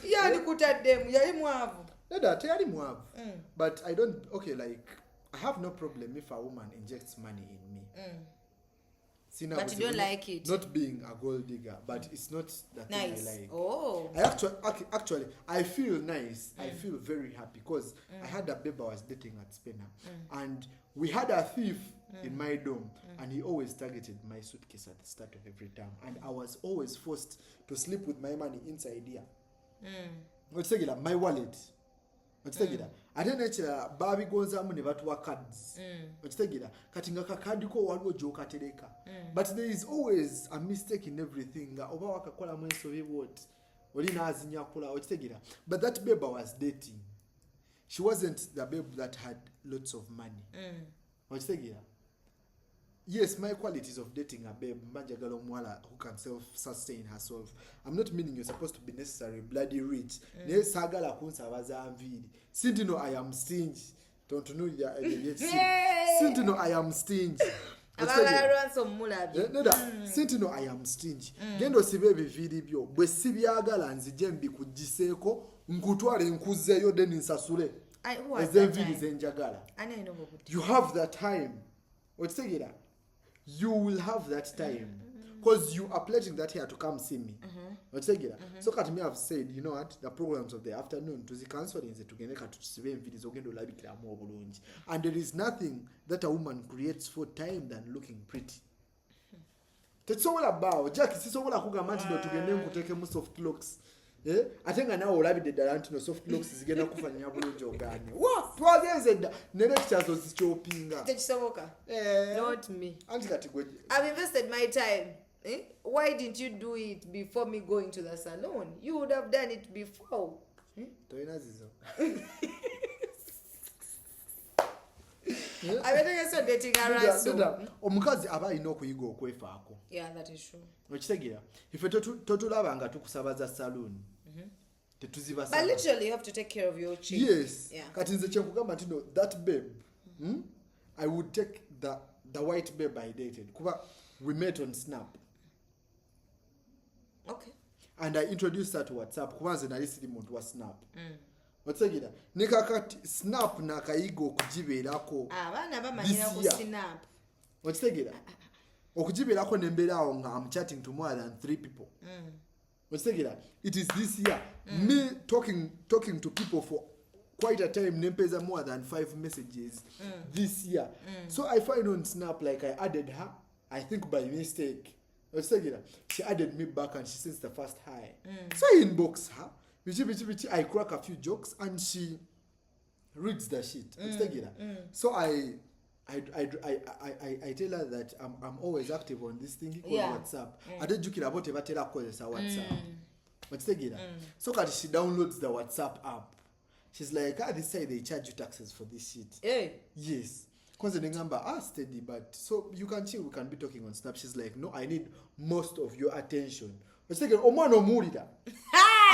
Speaker 1: Yali kutaddemu yali mwavu.
Speaker 2: Neda teyali mwavu. But I don't, okay, like I have no problem if a woman injects money in me.
Speaker 1: But you don't like it.
Speaker 2: Not being a gold digger, but it's not that
Speaker 1: nice.
Speaker 2: thing I like.
Speaker 1: Oh.
Speaker 2: Actually, I feel nice. I feel very happy because I had a babe I was dating at Spena, and we had a thief in my dorm, and he always targeted my suitcase at the start of every time, and I was always forced to sleep with my money inside here. My wallet. Ate nekira babigonzaamu ne batuwa cards. Okitegeera kati nga kakadiko waliwo gy'okatereka. But there is always a mistake in everything. Oba wakakolamu ensobi bwoti oli n'azinya kula. Okitegeera. But that babe I was dating, she wasn't the babe that had lots of money. Okitegeera. Yes, my qualities of dating a babe, manjagala omuwala who can self-sustain herself. I'm not meaning you're supposed to be necessarily bloody rich. Naye saagala kunsabaza nviiri. Sintino I am stingy. Tontunulira Sintino I am stingy.
Speaker 1: Abagala Ransom mulabi.
Speaker 2: Sintino I am stingy. Genda osibe ebiviiri byo. Bwe sibyagala nzije mbikugiseeko nkutwale nkuzzeeyo then nsasule. Ezenviiri zenjagala. You have that time. Okitegeera. You will have that time because you are pledging that here to come see me. So kat me have said, you know what, the programs of the afternoon to the counseling is to get to see videos ogendo labikira mu obulungi. And there is nothing that a woman creates for time than looking pretty. Tetsobola bawo Jack sisobola kugamba nti ndo tugende nkuteekemu soft looks. Ate nga nawe olabidde ddala nti no soft looks zigenda kufanya bulungi ogaanye. Twagenze dda ne lectures ozikyopinga.
Speaker 1: Tekisoboka. Not me.
Speaker 2: Anti kati gwe.
Speaker 1: I've invested my time. Why didn't you do it before me going to the salon? You would have done it before.
Speaker 2: Toyina zizo. Omukazi aba alina okuyiga okwefaako.
Speaker 1: Yeah, that is true.
Speaker 2: Okitegeera ife totulaba nga tukusabaza saloon. Tetuziba
Speaker 1: but literally you have to take care of your chick.
Speaker 2: Yes. Yeah. Kati nze kyekugamba nti no that babe I would take the white babe I dated kuba we met on Snap.
Speaker 1: Okay.
Speaker 2: And I introduced her to WhatsApp kuba nze nali siri muntu wa Snap. Otegera nekakati Snap nakayigo okugibeerako
Speaker 1: abaana bamanyira ku Snap.
Speaker 2: Otegera okugibeerako nembeerawo nga I'm chatting to more than 3 people. Otegera it is this year me talking to people for quite a time nempeza more than 5 messages this year. So I find on Snap like I added her, I think by mistake. Otegera she added me back and she sends the first hi. So I inbox her. I crack a few jokes and she reads the shit. So I tell her that I'm always active on this thing called WhatsApp. I don't joke about ebatera kozesa WhatsApp. So she downloads the WhatsApp app. She's like, this side they charge you taxes for this shit. Yes. Because the number are steady, but so you can chill, we can be talking on Snap. She's like, no, I need most of your attention.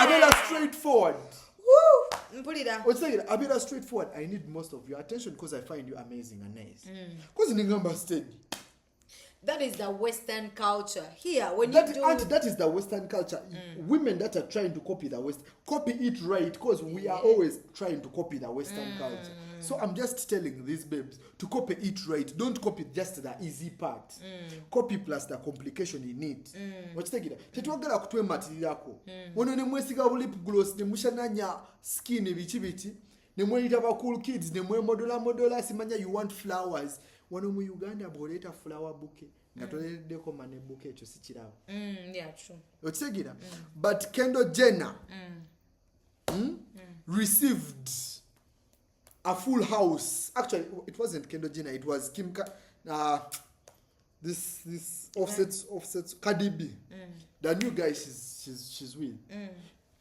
Speaker 2: Abela straightforward.
Speaker 1: Woo!
Speaker 2: Abela straightforward. I need most of your attention because I find you amazing and nice. Because the number steady.
Speaker 1: That is the Western culture. Here, when
Speaker 2: that is the Western culture. Women that are trying to copy the West, copy it right, because we are always trying to copy the Western culture. So I'm just telling these babes to copy it right. Don't copy just the easy part. Copy plus the complication in it. Wachitegera. Tetwagala kutwematirirako. Wono ne mwesiga lip gloss ne mushananya skin bichi. Ne mweyita ba cool kids ne mwe modola simanya you want flowers. Wano mu Uganda boleta flower bouquet nga toleddeko money book ekyo sikiraba.
Speaker 1: Yeah, true.
Speaker 2: Okitegeera? But Kendall Jenner received a full house. Actually, it wasn't Kendall Jenner, it was this offsets Cardi B. The new guy she's with.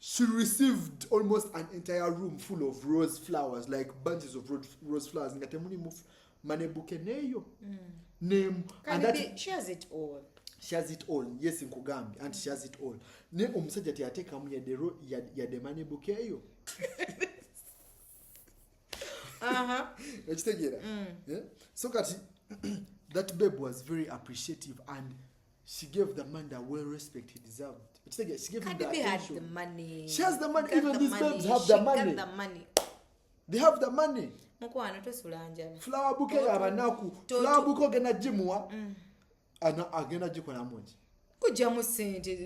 Speaker 2: She received almost an entire room full of rose flowers, like bunches of rose flowers. Manebuke neyo name, and that
Speaker 1: she has it all.
Speaker 2: She has it all. Yes, in Kugambi, and she has it all. Ne omusajja teyateka mu yade manebuke eyo. Yeah? So that babe was very appreciative, and she gave the man the well respect he deserved. She gave him the attention.
Speaker 1: Had the money.
Speaker 2: She has the money. Even these babes have the money.
Speaker 1: She got the money.
Speaker 2: They have the money. Flower bouquet abanaku. Flower bouquet ogenda jimuwa. Agenda jikola mungi.
Speaker 1: Kujamu sente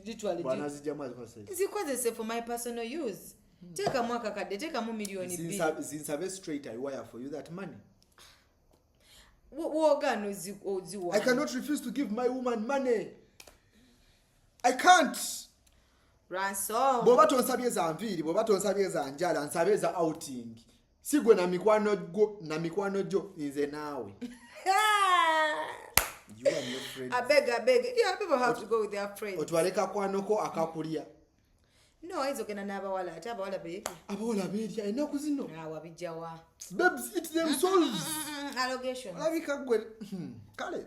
Speaker 1: literally.
Speaker 2: Bwana zijamu azikose.
Speaker 1: Zikozese for my personal use. Take a mwaka kadde, take a million B.
Speaker 2: Zinsabe straight I wire for you that money.
Speaker 1: I
Speaker 2: cannot refuse to give my woman money. I can't.
Speaker 1: Ransom.
Speaker 2: Boba tonsabye za nviri, boba tonsabye za njala, nsabe za outing. Sigwe na mikwano jo nze nawe. You and your friends.
Speaker 1: I beg. Yeah, people have to go with their friends.
Speaker 2: Otwaleka kwanoko akakulia.
Speaker 1: No, it's okay na abawala, ate abawala beeki.
Speaker 2: Abawala beeki, enaku zino.
Speaker 1: Wabijjawa.
Speaker 2: Babes, it themselves.
Speaker 1: Allegation.
Speaker 2: Alabika gwe. Kale.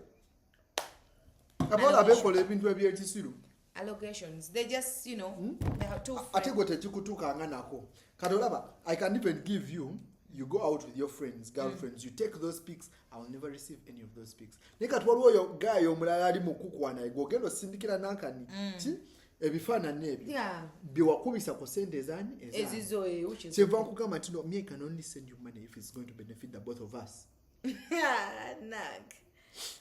Speaker 2: Abawala bekola ebintu ebyekisiru.
Speaker 1: Allegations. They just, they have two friends.
Speaker 2: Ate gote chikutuka nganako. Kadolaba, I can even give you go out with your friends, girlfriends, you take those pics, I will never receive any of those pics. Nika twaliwo yo guy omulala ali mukukwana igogendo sindikira nankani. Ebifana nebi.
Speaker 1: Yeah.
Speaker 2: Biwakubisa ko sente zani
Speaker 1: ezizo which is.
Speaker 2: Cheva kugamba tino me can only send you money if it's going to benefit the both of us.
Speaker 1: Nag.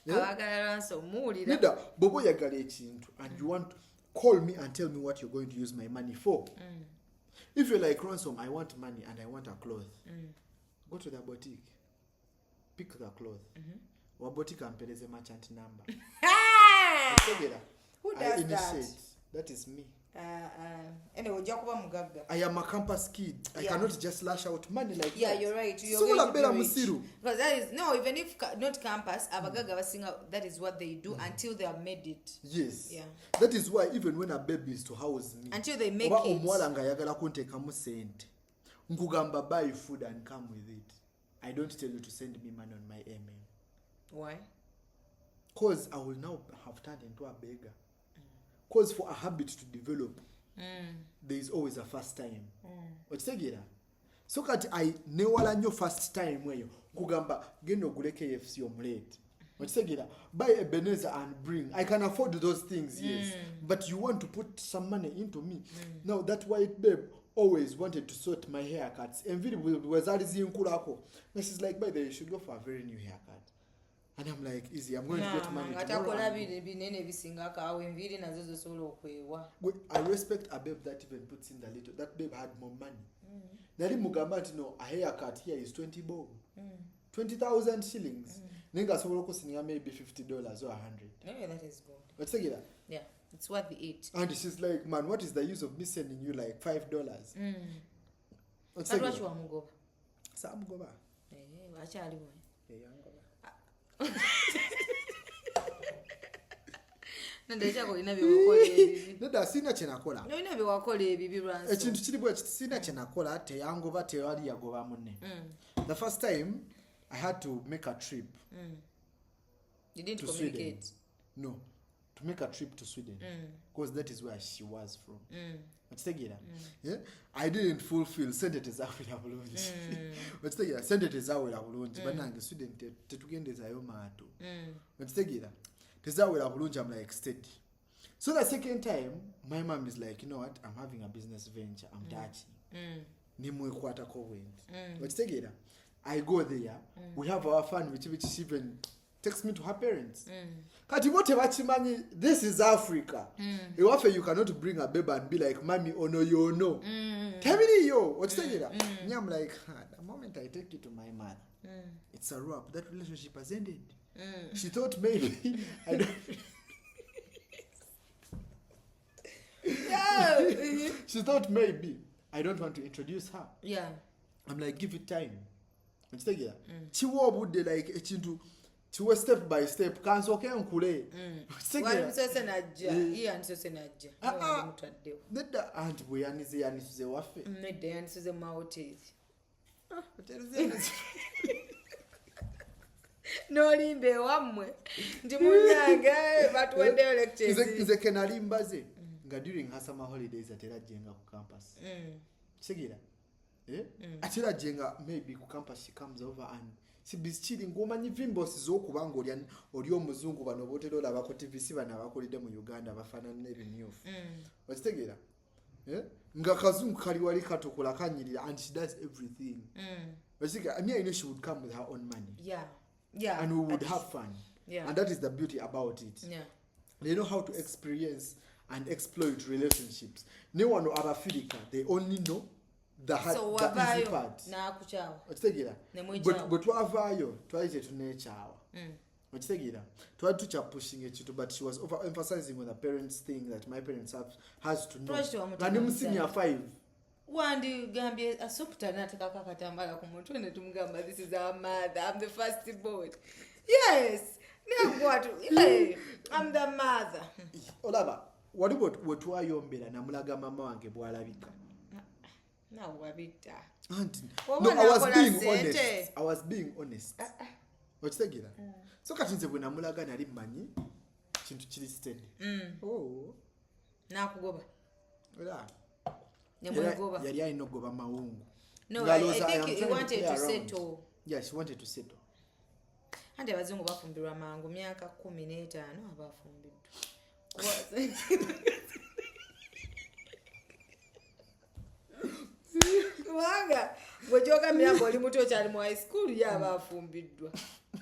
Speaker 1: Abagala Ransom mulira.
Speaker 2: Nida bobo yagala ekintu and you want to call me and tell me what you're going to use my money for. If you're like Ransom, I want money and I want a cloth. Go to the boutique. Pick the cloth. Wa boutique ampeleze merchant number.
Speaker 1: Who does that?
Speaker 2: That is me.
Speaker 1: Anyway,
Speaker 2: I am a campus kid. I cannot just lash out money like that.
Speaker 1: Yeah, you're right. You're
Speaker 2: going
Speaker 1: to be because that is even if not campus, abagaga basinga, that is what they do until they have made it.
Speaker 2: Yes.
Speaker 1: Yeah.
Speaker 2: That is why even when a baby is to house me,
Speaker 1: until they make it.
Speaker 2: Omwala nga yagala kuntekamu sente. Nkugamba buy food and come with it. I don't tell you to send me money on my email. Why? Because I will now have turned into a beggar. Because for a habit to develop, there is always a first time. So that I newala nyo first time weyo kugamba gendo gule KFC omelette. Buy a Ebenezer and bring. I can afford those things, yes. But you want to put some money into me. Now that white babe always wanted to sort my haircuts. And she's like, by the way, you should go for a very new haircut. And I'm like, easy, I'm going to get money tomorrow. I respect a babe that even puts in the little. That babe had more money. Nari mugambati no, a haircut here is 20 bob. 20,000 shillings. Nenga soboloko sininga maybe $50 or 100.
Speaker 1: Yeah, that is good.
Speaker 2: What's that?
Speaker 1: Yeah, it's worth the $8.
Speaker 2: And she's like, man, what is the use of me sending you like $5?
Speaker 1: What's that? What you want to go?
Speaker 2: Sam go back. Neda sina kyenakola.
Speaker 1: Nolina byewakola ebibi Ransom.
Speaker 2: Ekintu kiri bwe sina kyenakola teyangoba tewali yagoba munne. The first time I had to make a trip.
Speaker 1: You didn't communicate?
Speaker 2: Sweden. No, to make a trip to Sweden because that is where she was from. Yeah? I didn't fulfill sentences awela bulungi. Sentences awela bulungi banange Sweden tetugendezayo maato. Tezawela bulungi, I'm like steady. So the second time my mom is like, you know what, I'm having a business venture, I'm touching. Nimwekwata ko went. I go there, we have our fun which she even takes me to her parents. Kati bote bachimanyi, this is Africa. You cannot bring a baby and be like, mommy, oh no, you know. Tell me yo, what's that? I'm like, the moment I take you to my mother, it's a wrap. That relationship has ended. She thought maybe I don't. She thought maybe I don't want to introduce her.
Speaker 1: Yeah.
Speaker 2: I'm like, give it time. Chitegera. Chiwo budde like ekintu chiwe step by step kansoke nkule.
Speaker 1: Wali msose najja. Iya nsose najja. Mutaddewo.
Speaker 2: Nedda anti bwe yanisuze waffe.
Speaker 1: Nedda yanisuze mu hoteli. Nolimbe wammwe. Ndi munyange batuwendeyo lectures.
Speaker 2: Nze kenali mbaze. Nga during her summer holidays atera jenga ku campus. Chitegera. Atera jenga maybe ku campus she comes over and she be chilling ngomanyi vimbos z'okubanga oli omuzungu bano botero olaba ko TVC bana bakolide mu Uganda bafanana n'ebimyufu. Okitegeera? Nga kazungu kali wali katokola kanyirira and she does everything. Basically, I mean, I know she would come with her own money.
Speaker 1: Yeah.
Speaker 2: And we would have fun.
Speaker 1: Yeah.
Speaker 2: And that is the beauty about it.
Speaker 1: Yeah.
Speaker 2: They know how to experience and exploit relationships. No one know about Filika. They only know the hard,
Speaker 1: so
Speaker 2: the easy part.
Speaker 1: Okitegeera?
Speaker 2: But twavaayo twali tetuneekyawa. Okitegeera? Twali tukyappushing ekintu, but she was overemphasizing on the parents thing that my parents has to know. Nga ne mu senior 5.
Speaker 1: Wandi gambye asopta natekako akatambala ku mutwe ne tumugamba this is our mother. I'm the first born. Yes. Yeah, I'm the mother.
Speaker 2: Olaba, wali bwe twayombera namulaga mama wange bwalabika.
Speaker 1: No, wabita.
Speaker 2: No, I was being honest. Okitegeera? So kati nze bwe namulaga nali mmanyi kintu kiri steady. Oh.
Speaker 1: Nakugoba.
Speaker 2: Ola.
Speaker 1: Yali
Speaker 2: alina okugoba mawungu.
Speaker 1: No, I think he wanted to settle.
Speaker 2: Yeah, she wanted to settle.
Speaker 1: Ande abazungu bafumbirwa mangu myaka 15 abafumbiddwa. Kubanga bwejoga mirambo oli muto cyane mu high school yabafumbiddwa.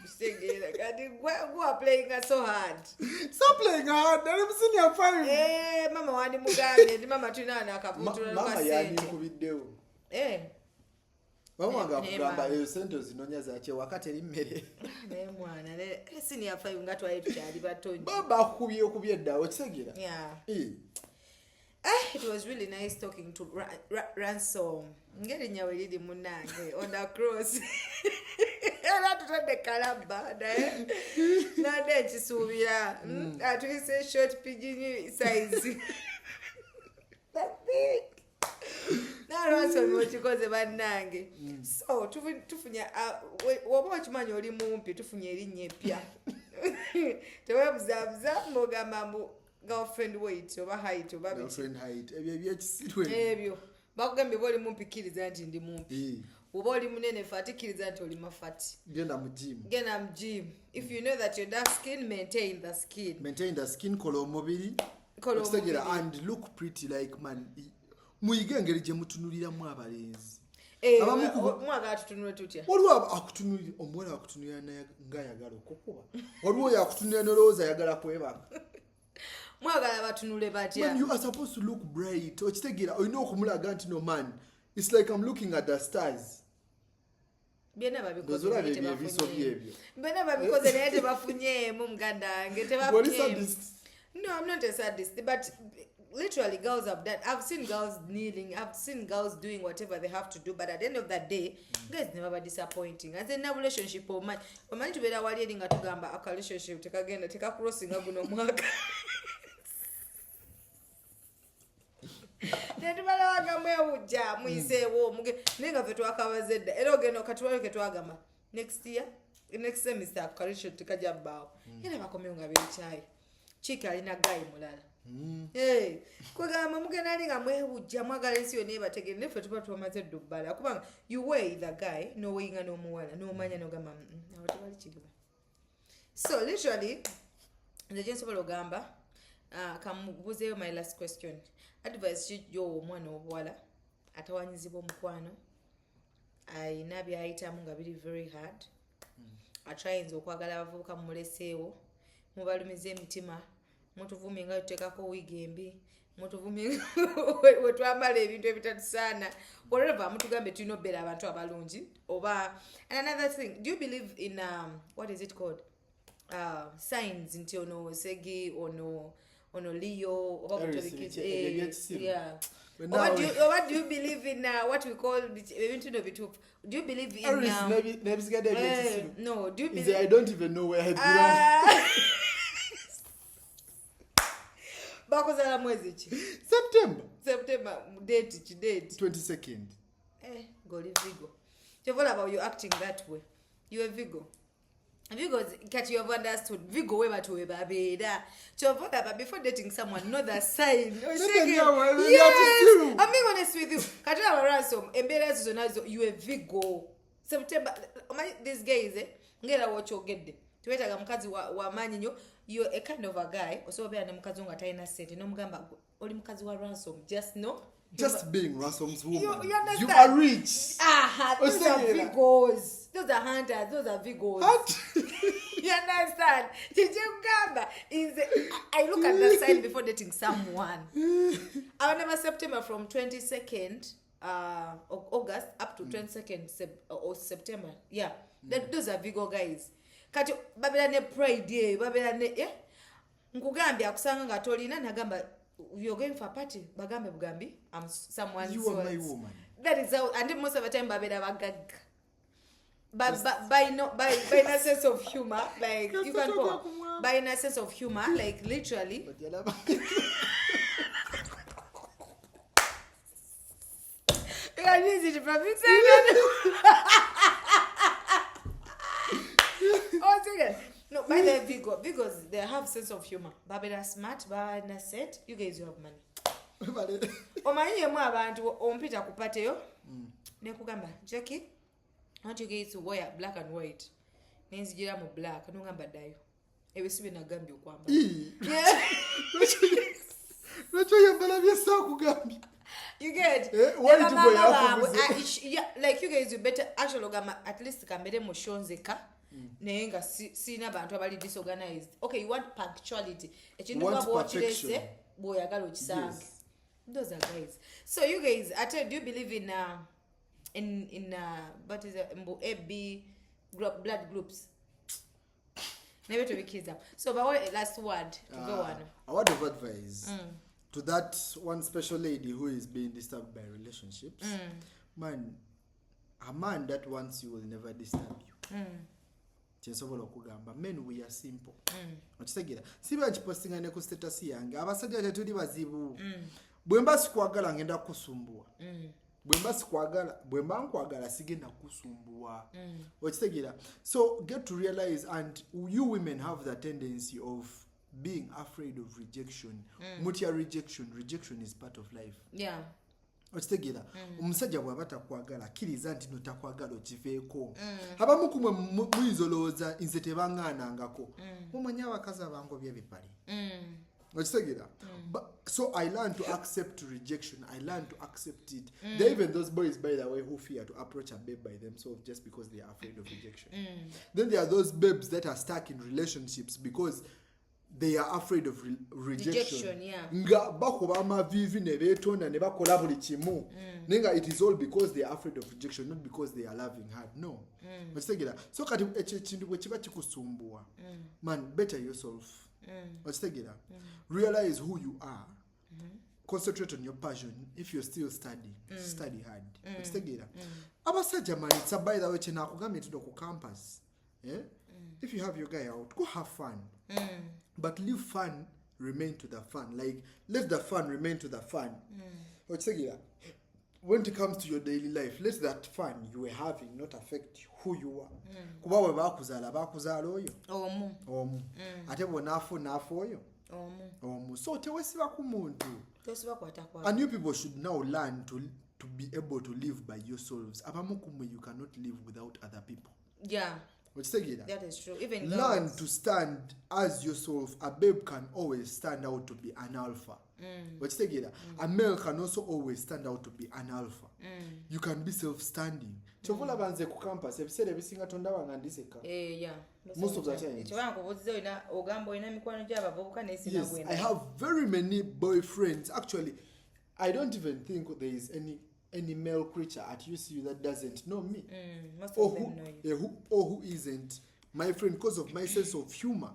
Speaker 1: Kusegeera kati gwa playing so hard.
Speaker 2: Stop playing hard. I'm senior 5.
Speaker 1: Mama wandi mugambe ndi mama tunana akavutula
Speaker 2: mama yani kubiddewo. Mama ngakugamba sente zinonya zache wakati eri mmere.
Speaker 1: Ne mwana ne senior 5 ngatwaye tukyali batonyi.
Speaker 2: Baba kubye ddawo kisegeera.
Speaker 1: Yeah. It was really nice talking to Ransom. Ngeri nyawe lidi munange on the cross. Era tutadde kalaba naye nade ekisuubira atuyise short pigeon size. That big. Ransom okikoze bannange. So tufunya woba okimanyi oli mumpi tufunye erinnya eppya. Tewebuzabuza mbogamba mbu girlfriend weight oba height oba
Speaker 2: girlfriend height ebyo ebyekisirwe
Speaker 1: ebyo bakugambye boli mumpikiriza nti ndi mumpi oba oli munene fatikiriza nti oli mafati
Speaker 2: genda mu gym
Speaker 1: if you know that you're dark skin maintain the skin
Speaker 2: kola omubiri and look pretty like man muyige engeri gye mutunuliramu abalenzi
Speaker 1: mwagala tutunule tutya
Speaker 2: waliwo akutunulira omuwala akutunulira ng'ayagala okukuba waliwo yakutunulira n'olowooza ayagala kwebaka
Speaker 1: mwagala batunule batya
Speaker 2: man you are supposed to look bright okitegeera olina okumulaga nti no man it's like I'm looking at the stars
Speaker 1: byonna babikoze byonna
Speaker 2: babikoze
Speaker 1: naye tebafunyeemu muganda wange tebafunyeemu no I'm not a sadist but literally girls have done I've seen girls kneeling I've seen girls doing whatever they have to do but at the end of the day guys never disappointing as in a relationship omanyi tubeera wali eri nga tugamba aka relationship tekagenda tekakrossinga guno mwaka netubalawaga mwewujja muyiseewo naye nga fe twakabaza edda era ogenda okatwalo ke twagamba next semester akarisho tekajja bbaawo era bakomeo nga beekyayi chika alina gayi mulala kwegamba mugenda ali nga mwewujja mwagala ensi yonna ebategere neffe tuba twamaze eddubbala kubanga you weigh the guy n'oweyinga n'omuwala n'omanya n'ogamba awo tebali kiriwo so literally nze gyensobola ogamba kamubuzeeyo my last question advice yo omwana obuwala atawanyizibwa omukwano ayina byayitamu nga biri very hard atrayinza okwagala abavubuka mumuleseewo mubalumiza emitima mutuvumye nga tuteekako wiigi embi mutuvumi wetwambala ebintu ebitatusana whatever mutugambe tulina obeera abantu abalungi oba. And another thing, do you believe in what is it called, signs nti ono segi ono Leo oba yeah. What do you believe in what we call ebintu no bituufu? Do you believe in no, do you believe
Speaker 2: I don't even know where I belong.
Speaker 1: Bakuzala mwezi ki? September date
Speaker 2: 22nd.
Speaker 1: Goli Vigo. What about you acting that way? You a Vigo. Vigo, cat you have understood. Vigo we batu we babeda. But before dating someone, know the sign. Yes, I'm being honest with you. Katana Ransom, embarrassed zonazo, you a Vigo. September, these guys, ngera watch your get. Tuwetaga mkazi wa manyinyo, you're a kind of a guy. Also, be a mkazi unga taina set. No mgamba, oli mkazi wa Ransom. Just know.
Speaker 2: Just being Ransom's woman.
Speaker 1: You understand?
Speaker 2: You are rich.
Speaker 1: Those are Vigos. Those are hunters. Those are Vigos. You understand? I look at the sign before dating someone. I remember September from 22nd of August up to 22nd or September. Yeah. Those are Vigo guys. Kati babela ne pride babela ne ngugambi akusanga nga tolina nagamba you're going for a party bagambe bugambi I'm someone's
Speaker 2: you are my woman.
Speaker 1: That is how, and most of the time babela bagag by a sense of humor, like you can go by a sense of humor, like literally. You can use it from oh, second. No, by the Vigos, they have sense of humor. Babela smart, babela set. You guys, you have money. Omanyi yemu abantu ompita kupateyo nekugamba Jackie, I want you guys to wear black and white. Nenzijira mu black nungamba dayo. Ebisibe nagambi okwamba.
Speaker 2: Lwacho yambala byesa kugambya.
Speaker 1: You get
Speaker 2: why to go yafu?
Speaker 1: Yeah, like you guys you better actually at least kambere mu shonzeka. Nenga sina bantu abali disorganized. Okay, you want punctuality.
Speaker 2: You want perfection.
Speaker 1: Boy, I got what you those are guys. So you guys, do you believe in what is it, AB blood groups? Never to be kids up. So, but what last word to go on?
Speaker 2: A word of advice to that one special lady who is being disturbed by relationships. Man, a man that wants you will never disturb you. Men, we are simple. Siba chipostinga ne ku status yange abasajja tetuli bazibu. Bwemba sikwagala ngenda kusumbua. Bwemba nkwagala sigenda kusumbua. Okitegeera. So get to realize, and you women have the tendency of being afraid of rejection. Mutia rejection is part of life.
Speaker 1: Yeah.
Speaker 2: Okitegeera. Omusajja bw'aba takwagala kiriza nti no takwagala okiveeko. Abamu kumwe muyizolooza nze tebaŋŋaanangako. Mumanyi abakazi abangobye bipali. So I learned to accept rejection. I learned to accept it. There are even those boys, by the way, who fear to approach a babe by themselves just because they are afraid of rejection. Then there are those babes that are stuck in relationships because they are afraid of rejection. Nga bakuba amavivi ne betonda ne bakola buli kimu. Nenga it is all because they are afraid of rejection, not because they are loving hard. No. So kati ekintu bwe kiba kikusumbua. Man, better yourself. Realize who you are. Concentrate on your passion. If you're still studying, study hard. Abasajja manitsa, by the way, chenakugambye tudo ku campus. If you have your guy out, go have fun. But leave fun remain to the fun. Like, let the fun remain to the fun. When it comes to your daily life, let that fun you were having not affect who you are. Kuba we bakuzala oyo. Omu. Ate bonafuna oyo. Omu. So tewesiba ku muntu. And you people should now learn to be able to live by yourselves. Abamu kumwe you cannot live without other people.
Speaker 1: Yeah. That is true. Even
Speaker 2: learn
Speaker 1: girls.
Speaker 2: to stand as yourself. A babe can always stand out to be an alpha. A male can also always stand out to be an alpha. You can be self-standing. Chovola banze ku campus ebiseera ebisinga tonda wanga ndiseka.
Speaker 1: Yeah.
Speaker 2: Most of the time. Yes, I have very many boyfriends. Actually, I don't even think there is any male creature at UCU that doesn't know me.
Speaker 1: Most of them know you.
Speaker 2: Or who isn't my friend because of my sense of humor.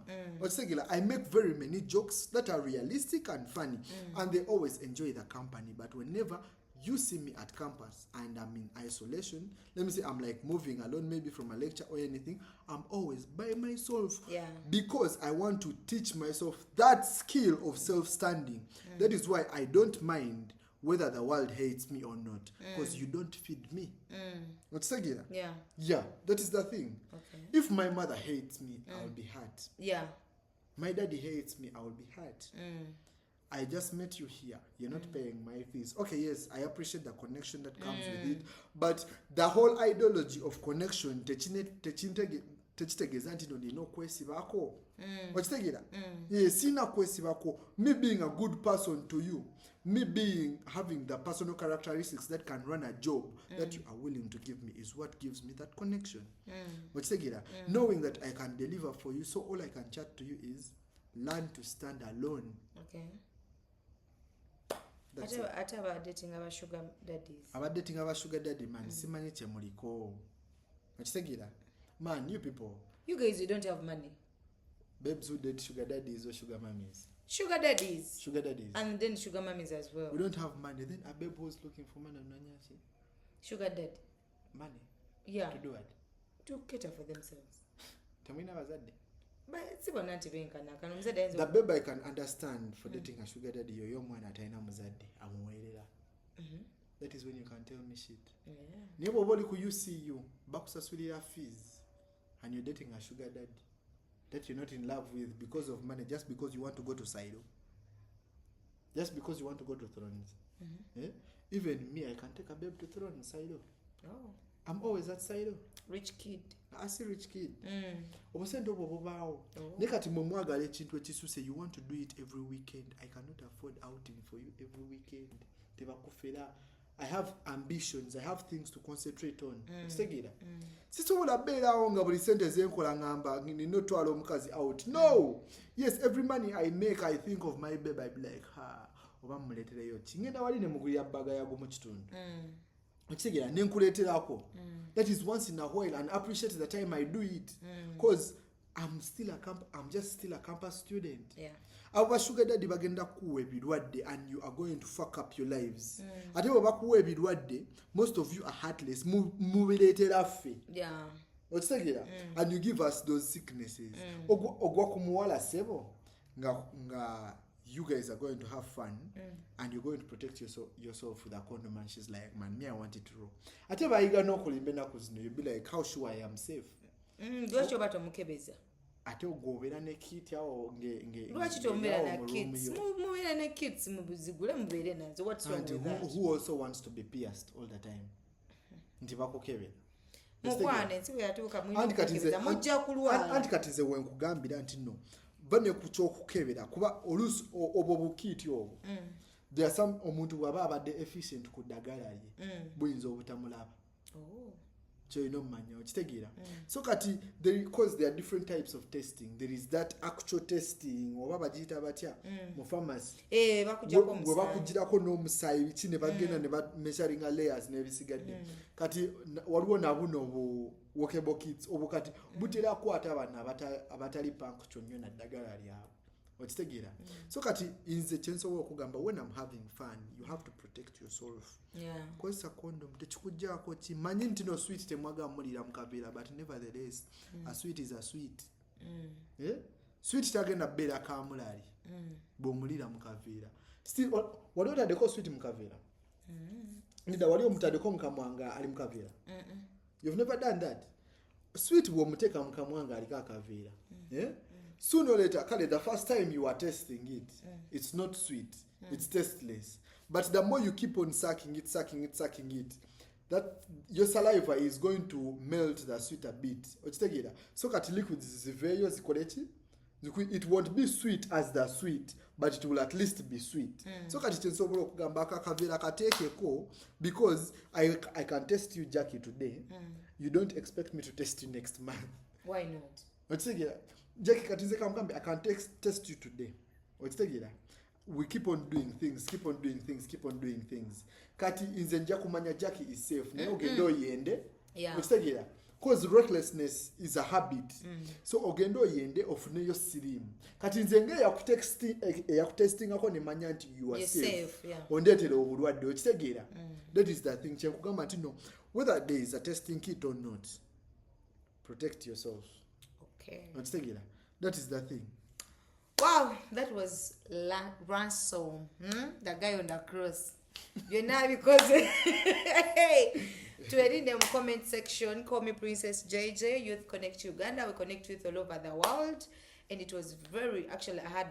Speaker 2: I make very many jokes that are realistic and funny, and they always enjoy the company. But whenever you see me at campus and I'm in isolation, let me say I'm like moving alone, maybe from a lecture or anything, I'm always by myself. Because I want to teach myself that skill of self-standing. That is why I don't mind whether the world hates me or not, because you don't feed me. Yeah, that is the thing. If my mother hates me, I'll be hurt. My daddy hates me, I will be hurt. I just met you here. You're not paying my fees. Okay, yes, I appreciate the connection that comes with it. But the whole ideology of connection, techitegeza nti nolina okwesibako. Okitegeera? Yes, sina kwesibako. Me being a good person to you, me having the personal characteristics that can run a job that you are willing to give me is what gives me that connection. Okitegeera? Knowing that I can deliver for you, so all I can chat to you is learn to stand alone.
Speaker 1: Ate dating aba sugar daddies.
Speaker 2: Dating aba sugar daddy, man, simanyi kye muliko. Okitegeera? Man, you people.
Speaker 1: You guys, you don't have money.
Speaker 2: Babes who date sugar daddies or sugar mummies.
Speaker 1: Sugar daddies.
Speaker 2: Sugar daddies.
Speaker 1: And then sugar mummies as well.
Speaker 2: We don't have money. Then a babe who's looking for money.
Speaker 1: Sugar dad.
Speaker 2: Money.
Speaker 1: Yeah.
Speaker 2: To do what?
Speaker 1: To cater for themselves.
Speaker 2: Tamina bazadde.
Speaker 1: The
Speaker 2: babe I can understand for dating a sugar daddy, your mwana ataina muzadde amuweerera. That is when you can tell me shit. Niye bw'oba oli ku UCU bakusasulira fees and you're dating a sugar daddy that you're not in love with because of money, just because you want to go to Saido, just because you want to go to Thrones. Even me, I can take a babe to Thrones, Saido. I'm always at Saido.
Speaker 1: Rich kid.
Speaker 2: I see rich kid. Obusente obwo bubaawo. Ne kati mwe mwagala ekintu ekisuse, you want to do it every weekend. I cannot afford outing for you every weekend. Tebakufera. I have ambitions. I have things to concentrate on. Kitegeera? Sisobola beerawo nga buli sente zenkola ngamba nina otwala omukazi out. No! Yes, every money I make, I think of my babe. I be like, oba mmuleetereyo ki. Ngenda wali ne mugulira bbaga yago mu kitundu. Okitegeera nenkuleeterako. That is once in a while, and appreciate the time I do it, because I'm just still a campus student. Our sugar daddy bagenda kuwa ebirwadde and you are going to fuck up your lives. Ate bwe bakuwa ebirwadde, most of you are heartless. Mubireetera ffe. Okitegeera? And you give us those sicknesses. Ogwa ku muwala sebo nga you guys are going to have fun and you're going to protect yourself with a condom, and she's like, man, me I want it raw. Ate bayiga n'okulimba ennaku zino, you'll be like, how sure I am safe?
Speaker 1: Lwaki oba tomukebeza?
Speaker 2: Ate ogw'obeera ne kit awo
Speaker 1: lwaki tomubeera na kids? Mubeera ne kids muzigule mubeere nazo. What's wrong with that?
Speaker 2: Who also wants to be pierced all the time? Nti bakukebera.
Speaker 1: Mukwane nsi bwe yatuuka muyinza mujja kulwala.
Speaker 2: Anti kati nze wenkugambira nti no. Bane ku kyokukebera kuba oluusi obwo bukiiti obwo. There are some omuntu bw'aba abadde efficient ku ddagala lye buyinza obutamulaba. Kyoyina omumanya okitegeera. So kati because there are different types of testing. There is that actual testing oba bagiyita batya mu pharmacy. Bwe bakugirako n'omusaayi biki ne bagenda ne measuringa layers n'ebisigadde. Kati waliwo nabuno walkable kits obwo kati butera kwata abaana abatali puncture nnyo na ddagala lyabwe. Okitegeera? So kati nze kyensobola okugamba, when I'm having fun, you have to protect yourself. Kozesa condom tekikuggyako ki. Manyi nti no sweet temwaga mulira mu kaveera, but nevertheless a sweet is a sweet. Sweet tagenda bbeera kamulali bw'omulira mu kaveera. Still wali otaddeko sweet mu kaveera? Nida wali omutaddeko mu kamwanga ali mu kaveera? You've never done that. Sweet bw'omuteeka mu kamwanga aliko akaveera. Sooner or later, the first time you are testing it, it's not sweet, it's tasteless. But the more you keep on sucking it, that your saliva is going to melt the sweet a bit. Okitegeera? So kati liquids ziveeyo zikole ki? It won't be sweet as the sweet, but it will at least be sweet. So kati kyensobola okugamba akaveera kateekeko, because I can test you Jackie today. You don't expect me to test you next month.
Speaker 1: Why not?
Speaker 2: Okitegeera? Jackie kati nze kamugambe I can test you today. Okitegeera? We keep on doing things. Kati nze nja kumanya Jackie is safe. Naye ogenda oyende. Okitegeera? Because recklessness is a habit. So ogenda oyende ofuneyo sirimu. Kati nze nge yakutestingako nemanya nti you are safe. Ondeetera obulwadde. Okitegeera? That is the thing. Kyekugamba nti no, whether there is a testing kit or not, protect yourself.
Speaker 1: Okay.
Speaker 2: Okitegeera? That is the thing.
Speaker 1: Wow, that was Ransom, the guy on the cross. You know, because hey, to edit in the comment section, call me Princess JJ, Youth Connect Uganda. We connect with all over the world, and it was very, actually, I had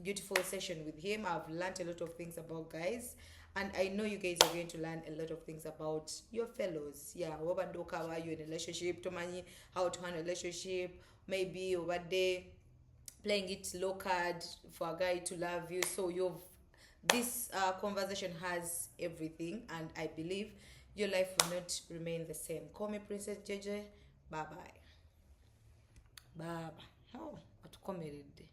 Speaker 1: beautiful session with him. I've learned a lot of things about guys, and I know you guys are going to learn a lot of things about your fellows. Yeah, wabandoka wa you in a relationship, tomani how to handle a relationship, maybe over there playing it low card for a guy to love you. So this conversation has everything, and I believe your life will not remain the same. Call me Princess JJ. Bye bye. Oh, atukomeredde.